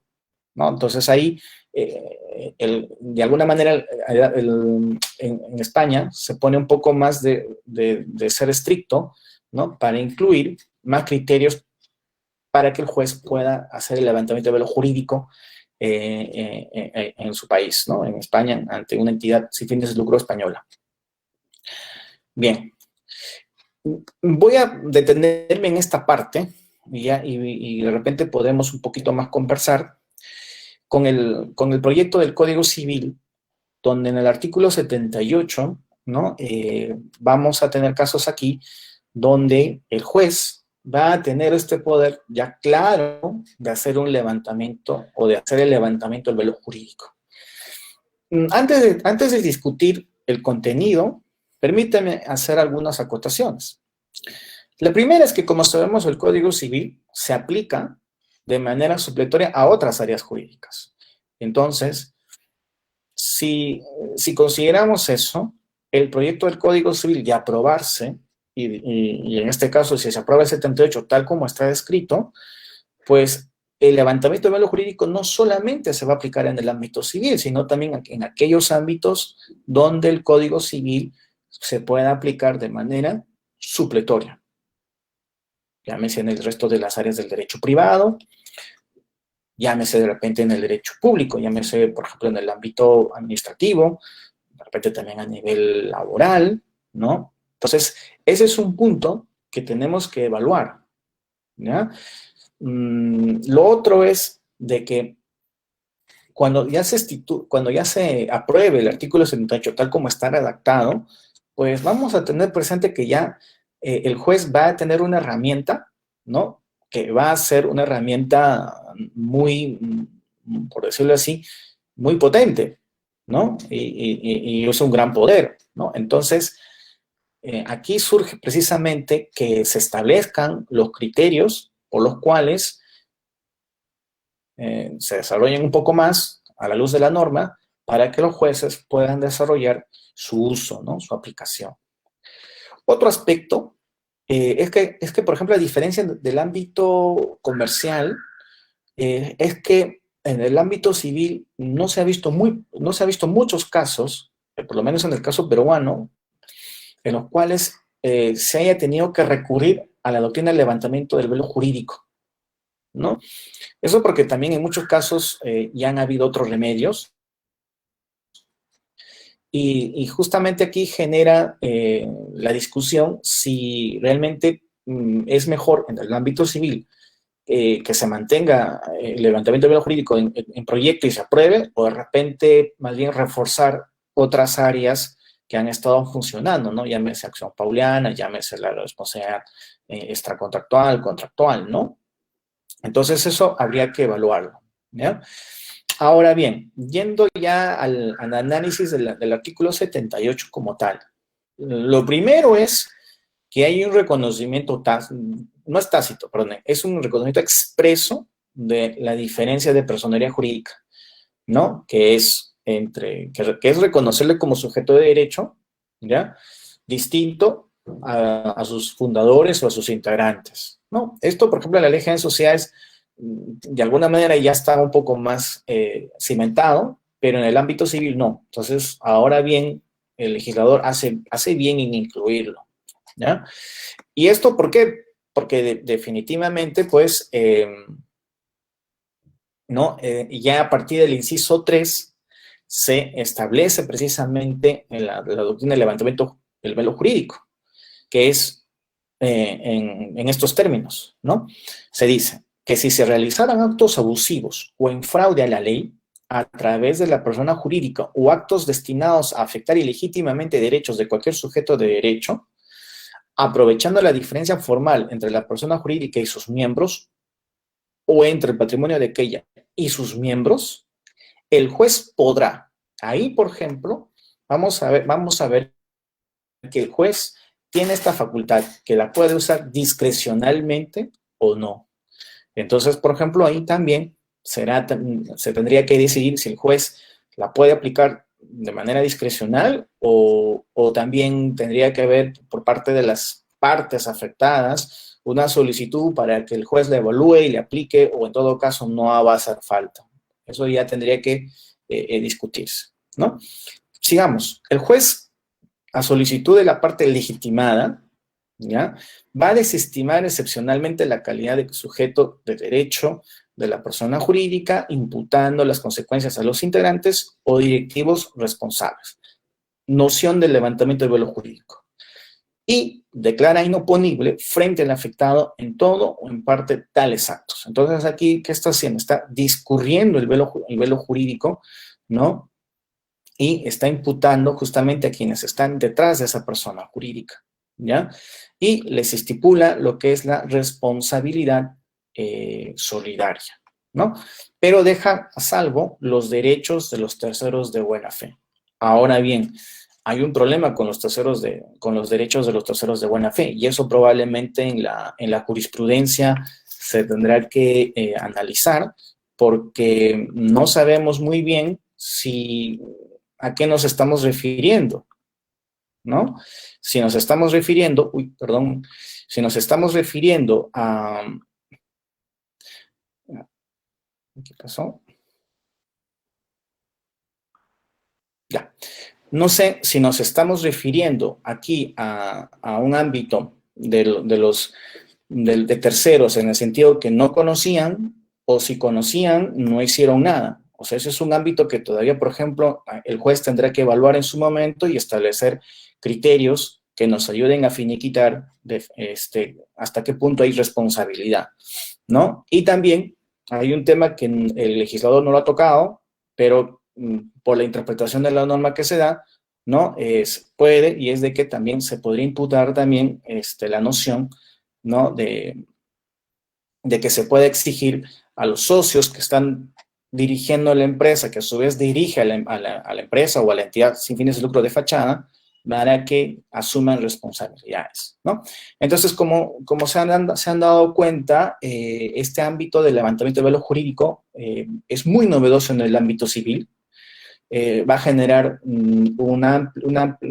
¿no? Entonces ahí, de alguna manera, en España se pone un poco más de ser estricto, ¿no? Para incluir más criterios para que el juez pueda hacer el levantamiento de velo jurídico en su país, ¿no? En España, ante una entidad sin fines de lucro española. Bien. Voy a detenerme en esta parte y de repente podemos un poquito más conversar con el proyecto del Código Civil, donde en el artículo 78, ¿no? Vamos a tener casos aquí donde el juez va a tener este poder ya claro de hacer un levantamiento o de hacer el levantamiento del velo jurídico. Antes de discutir el contenido, permítame hacer algunas acotaciones. La primera es que, como sabemos, el Código Civil se aplica de manera supletoria a otras áreas jurídicas. Entonces, si consideramos eso, el proyecto del Código Civil de aprobarse, y en este caso, si se aprueba el 78 tal como está escrito, pues el levantamiento del velo jurídico no solamente se va a aplicar en el ámbito civil, sino también en aquellos ámbitos donde el Código Civil se pueda aplicar de manera supletoria. Llámese en el resto de las áreas del derecho privado, llámese de repente en el derecho público, llámese, por ejemplo, en el ámbito administrativo, de repente también a nivel laboral, ¿no? Entonces, ese es un punto que tenemos que evaluar, ¿ya? Lo otro es de que cuando ya se apruebe el artículo 78 tal como está redactado, pues vamos a tener presente que ya el juez va a tener una herramienta, ¿no? Que va a ser una herramienta muy, por decirlo así, muy potente, ¿no? Y usa un gran poder, ¿no? Entonces, aquí surge precisamente que se establezcan los criterios por los cuales se desarrollen un poco más a la luz de la norma para que los jueces puedan desarrollar su uso, ¿no? Su aplicación. Otro aspecto es que, por ejemplo, a diferencia del ámbito comercial, es que en el ámbito civil no se ha visto muchos casos, por lo menos en el caso peruano, en los cuales se haya tenido que recurrir a la doctrina del levantamiento del velo jurídico, ¿no? Eso porque también en muchos casos ya han habido otros remedios, y justamente aquí genera la discusión si realmente es mejor en el ámbito civil que se mantenga el levantamiento del velo jurídico en proyecto y se apruebe, o de repente más bien reforzar otras áreas que han estado funcionando, ¿no? Llámese acción pauliana, llámese la responsabilidad extracontractual, contractual, ¿no? Entonces eso habría que evaluarlo, ¿ya? Ahora bien, yendo ya al análisis del artículo 78 como tal, lo primero es que hay un reconocimiento, no es tácito, perdón, es un reconocimiento expreso de la diferencia de personería jurídica, ¿no? Que es reconocerle como sujeto de derecho, ¿ya? Distinto a sus fundadores o a sus integrantes, ¿no? Esto, por ejemplo, en la ley general de sociedades, de alguna manera ya está un poco más cimentado, pero en el ámbito civil no. Entonces, ahora bien, el legislador hace bien en incluirlo, ¿ya? ¿Y esto por qué? Porque definitivamente, pues, ¿no? Ya a partir del inciso 3 se establece precisamente en la doctrina del levantamiento del velo jurídico, que es en estos términos, ¿no? Se dice que si se realizaran actos abusivos o en fraude a la ley a través de la persona jurídica o actos destinados a afectar ilegítimamente derechos de cualquier sujeto de derecho, aprovechando la diferencia formal entre la persona jurídica y sus miembros, o entre el patrimonio de aquella y sus miembros, el juez podrá. Ahí, por ejemplo, vamos a ver que el juez tiene esta facultad, que la puede usar discrecionalmente o no. Entonces, por ejemplo, ahí también se tendría que decidir si el juez la puede aplicar de manera discrecional o también tendría que haber por parte de las partes afectadas una solicitud para que el juez la evalúe y le aplique, o en todo caso no va a hacer falta. Eso ya tendría que discutirse, ¿no? Sigamos. El juez, a solicitud de la parte legitimada, ¿ya?, va a desestimar excepcionalmente la calidad de sujeto de derecho de la persona jurídica, imputando las consecuencias a los integrantes o directivos responsables. Noción del levantamiento del velo jurídico. Y declara inoponible frente al afectado en todo o en parte tales actos. Entonces aquí, ¿qué está haciendo? Está discurriendo el velo jurídico, ¿no? Y está imputando justamente a quienes están detrás de esa persona jurídica, ¿ya? Y les estipula lo que es la responsabilidad solidaria, ¿no? Pero deja a salvo los derechos de los terceros de buena fe. Ahora bien, hay un problema con los derechos de los terceros de buena fe, y eso probablemente en la jurisprudencia se tendrá que analizar, porque no sabemos muy bien a qué nos estamos refiriendo, ¿no? Si nos estamos refiriendo, si nos estamos refiriendo a... ¿Qué pasó? Ya. No sé si nos estamos refiriendo aquí a un ámbito de terceros en el sentido que no conocían, o si conocían, no hicieron nada. O sea, ese es un ámbito que todavía, por ejemplo, el juez tendrá que evaluar en su momento y establecer criterios que nos ayuden a finiquitar hasta qué punto hay responsabilidad, ¿no? Y también hay un tema que el legislador no lo ha tocado, pero por la interpretación de la norma que se da, ¿no? Puede, y es de que también se podría imputar también la noción, ¿no?, de que se puede exigir a los socios que están dirigiendo a la empresa, que a su vez dirige a la empresa o a la entidad sin fines de lucro de fachada, para que asuman responsabilidades, ¿no? Entonces, como se han dado cuenta, este ámbito del levantamiento del velo jurídico es muy novedoso en el ámbito civil. Va a generar una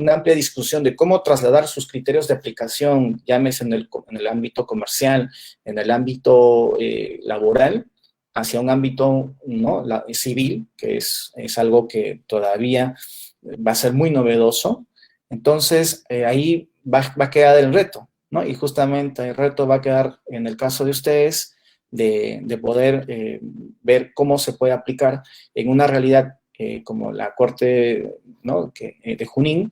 amplia discusión de cómo trasladar sus criterios de aplicación, llámese en el ámbito comercial, en el ámbito laboral, hacia un ámbito, ¿no?, civil, que es algo que todavía va a ser muy novedoso. Entonces, ahí va a quedar el reto, ¿no? Y justamente el reto va a quedar, en el caso de ustedes, de poder ver cómo se puede aplicar en una realidad como la Corte, ¿no?, de Junín,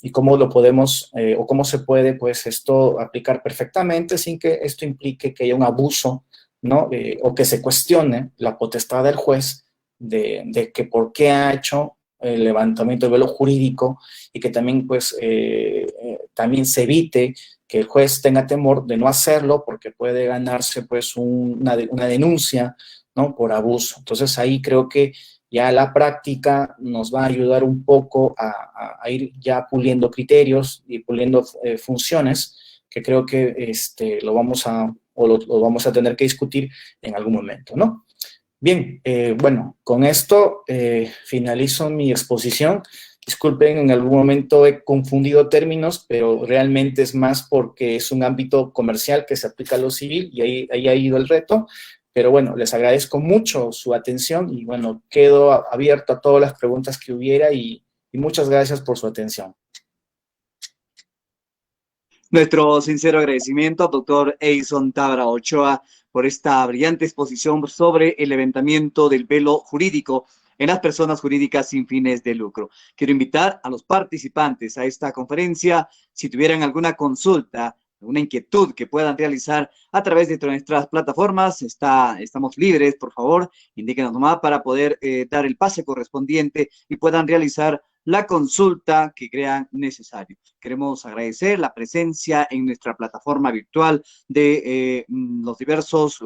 y cómo lo podemos, o cómo se puede, pues, esto aplicar perfectamente sin que esto implique que haya un abuso, ¿no?, o que se cuestione la potestad del juez de que por qué ha hecho el levantamiento del velo jurídico, y que también, pues, también se evite que el juez tenga temor de no hacerlo porque puede ganarse, pues, una denuncia, ¿no?, por abuso. Entonces, ahí creo que ya la práctica nos va a ayudar un poco a ir ya puliendo criterios y puliendo funciones, que creo que lo vamos a tener que discutir en algún momento, ¿no? Bien, bueno, con esto finalizo mi exposición. Disculpen, en algún momento he confundido términos, pero realmente es más porque es un ámbito comercial que se aplica a lo civil, y ahí ha ido el reto. Pero bueno, les agradezco mucho su atención y bueno, quedo abierto a todas las preguntas que hubiera, y muchas gracias por su atención. Nuestro sincero agradecimiento al doctor Edison Tabra Ochoa por esta brillante exposición sobre el levantamiento del velo jurídico en las personas jurídicas sin fines de lucro. Quiero invitar a los participantes a esta conferencia, si tuvieran alguna consulta, alguna inquietud que puedan realizar a través de nuestras plataformas, estamos libres, por favor, indíquenos nomás para poder dar el pase correspondiente y puedan realizar la consulta que crean necesario. Queremos agradecer la presencia en nuestra plataforma virtual de los diversos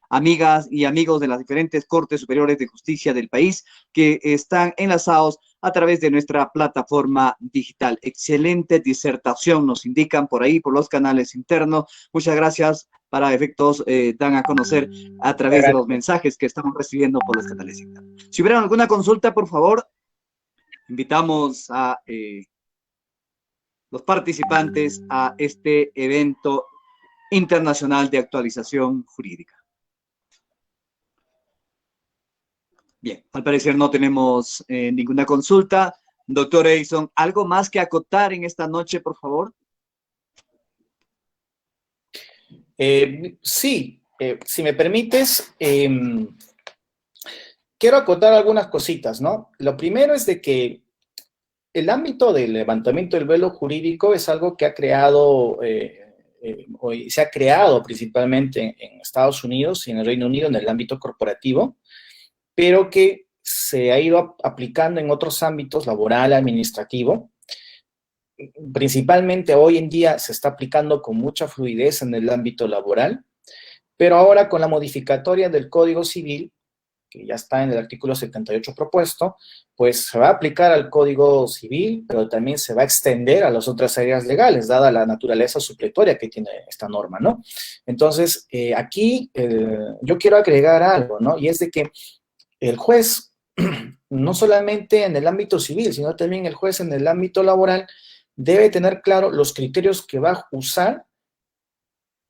amigas y amigos de las diferentes Cortes Superiores de Justicia del país que están enlazados a través de nuestra plataforma digital. Excelente disertación, nos indican por ahí, por los canales internos. Muchas gracias. Para efectos, dan a conocer a través de los mensajes que estamos recibiendo por los canales internos. Si hubiera alguna consulta, por favor, invitamos a los participantes a este evento internacional de actualización jurídica. Bien, al parecer no tenemos ninguna consulta. Doctor Edison, ¿algo más que acotar en esta noche, por favor? Sí, si me permites, quiero acotar algunas cositas, ¿no? Lo primero es de que el ámbito del levantamiento del velo jurídico es algo que se ha creado principalmente en Estados Unidos y en el Reino Unido en el ámbito corporativo, pero que se ha ido aplicando en otros ámbitos, laboral, administrativo. Principalmente hoy en día se está aplicando con mucha fluidez en el ámbito laboral, pero ahora con la modificatoria del Código Civil, que ya está en el artículo 78 propuesto, pues se va a aplicar al Código Civil, pero también se va a extender a las otras áreas legales, dada la naturaleza supletoria que tiene esta norma, ¿no? Entonces, aquí yo quiero agregar algo, ¿no? Y es de que el juez, no solamente en el ámbito civil, sino también el juez en el ámbito laboral, debe tener claro los criterios que va a usar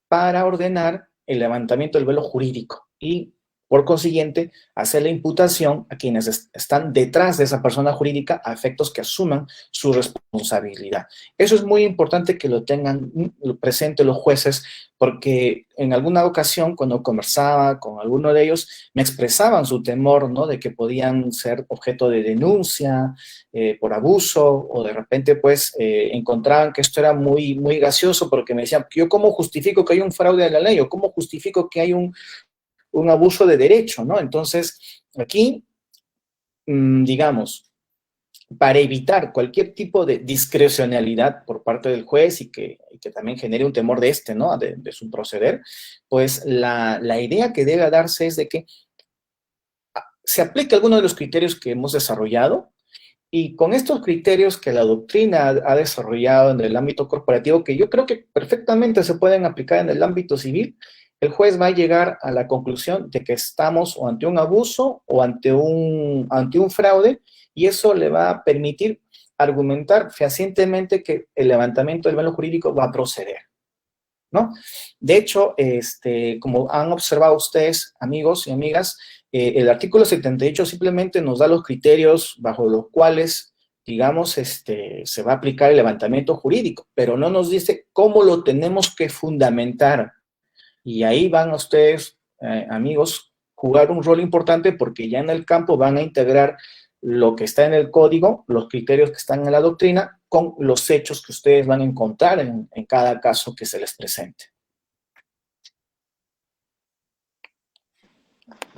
para ordenar el levantamiento del velo jurídico y, por consiguiente, hacer la imputación a quienes están detrás de esa persona jurídica a efectos que asuman su responsabilidad. Eso es muy importante que lo tengan presente los jueces, porque en alguna ocasión, cuando conversaba con alguno de ellos, me expresaban su temor, ¿no?, de que podían ser objeto de denuncia por abuso, o de repente, pues, encontraban que esto era muy, muy gracioso, porque me decían, ¿yo cómo justifico que hay un fraude a la ley? ¿O cómo justifico que hay un abuso de derecho, ¿no? Entonces, aquí, digamos, para evitar cualquier tipo de discrecionalidad por parte del juez y que también genere un temor de ¿no?, de su proceder, pues la idea que debe darse es de que se aplique alguno de los criterios que hemos desarrollado, y con estos criterios que la doctrina ha desarrollado en el ámbito corporativo, que yo creo que perfectamente se pueden aplicar en el ámbito civil, el juez va a llegar a la conclusión de que estamos o ante un abuso o ante un fraude, y eso le va a permitir argumentar fehacientemente que el levantamiento del velo jurídico va a proceder, ¿no? De hecho, como han observado ustedes, amigos y amigas, el artículo 78 simplemente nos da los criterios bajo los cuales, digamos, se va a aplicar el levantamiento jurídico, pero no nos dice cómo lo tenemos que fundamentar. Y ahí van ustedes, amigos, jugar un rol importante, porque ya en el campo van a integrar lo que está en el código, los criterios que están en la doctrina, con los hechos que ustedes van a encontrar en cada caso que se les presente.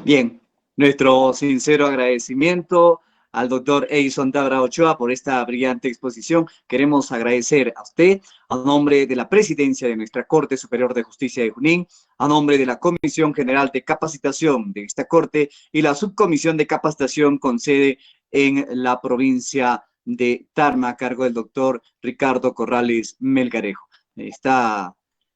Bien, nuestro sincero agradecimiento al doctor Edison Tabra Ochoa por esta brillante exposición. Queremos agradecer a usted, a nombre de la presidencia de nuestra Corte Superior de Justicia de Junín, a nombre de la Comisión General de Capacitación de esta Corte y la Subcomisión de Capacitación con sede en la provincia de Tarma, a cargo del doctor Ricardo Corrales Melgarejo.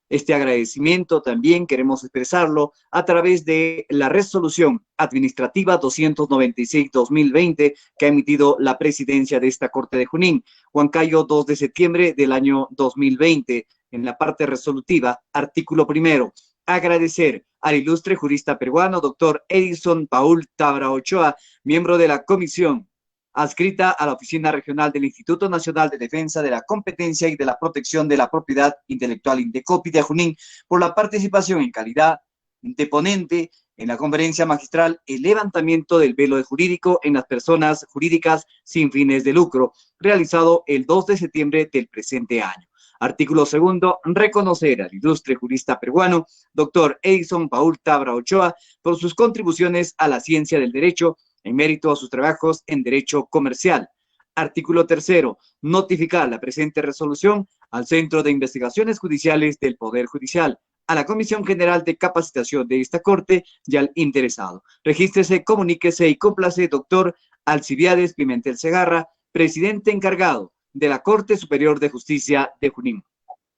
Este agradecimiento también queremos expresarlo a través de la resolución administrativa 296-2020 que ha emitido la presidencia de esta Corte de Junín, Huancayo, 2 de septiembre del año 2020. En la parte resolutiva, artículo primero, agradecer al ilustre jurista peruano, doctor Edison Paul Tabra Ochoa, miembro de la comisión adscrita a la Oficina Regional del Instituto Nacional de Defensa de la Competencia y de la Protección de la Propiedad Intelectual INDECOPI de Junín, por la participación en calidad de ponente en la conferencia magistral El levantamiento del velo jurídico en las personas jurídicas sin fines de lucro, realizado el 2 de septiembre del presente año. Artículo segundo, reconocer al ilustre jurista peruano, doctor Edison Paul Tabra Ochoa, por sus contribuciones a la ciencia del derecho, en mérito a sus trabajos en derecho comercial. Artículo tercero, notificar la presente resolución al Centro de Investigaciones Judiciales del Poder Judicial, a la Comisión General de Capacitación de esta Corte y al interesado. Regístrese, comuníquese y cúmplase, doctor Alcibiades Pimentel Segarra, presidente encargado de la Corte Superior de Justicia de Junín.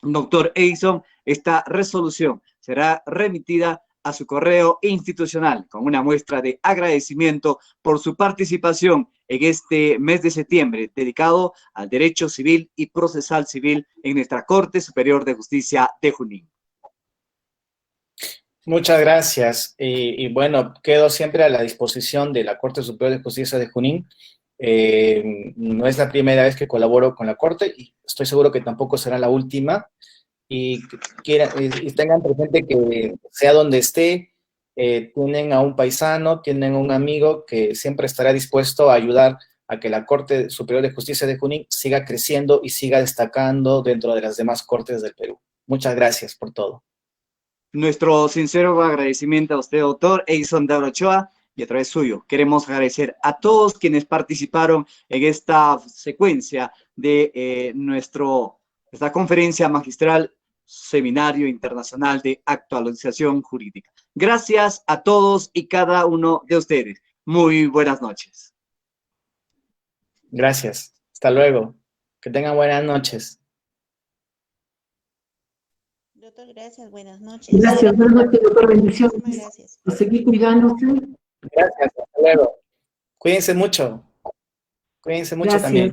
Doctor Edison, esta resolución será remitida a su correo institucional con una muestra de agradecimiento por su participación en este mes de septiembre dedicado al derecho civil y procesal civil en nuestra Corte Superior de Justicia de Junín. Muchas gracias. Y bueno, quedo siempre a la disposición de la Corte Superior de Justicia de Junín. No es la primera vez que colaboro con la Corte y estoy seguro que tampoco será la última. Y tengan presente que sea donde esté, tienen a un paisano, tienen a un amigo que siempre estará dispuesto a ayudar a que la Corte Superior de Justicia de Junín siga creciendo y siga destacando dentro de las demás cortes del Perú. Muchas gracias por todo. Nuestro sincero agradecimiento a usted, doctor Edison Tabra Ochoa, y a través suyo queremos agradecer a todos quienes participaron en esta secuencia de esta conferencia magistral, Seminario Internacional de Actualización Jurídica. Gracias a todos y cada uno de ustedes. Muy buenas noches. Gracias. Hasta luego. Que tengan buenas noches. Doctor, gracias. Buenas noches. Gracias, buenas noches, doctor. Bendiciones. Gracias. A seguir cuidándose. Gracias. Hasta luego. Cuídense mucho. Cuídense mucho Gracias. también.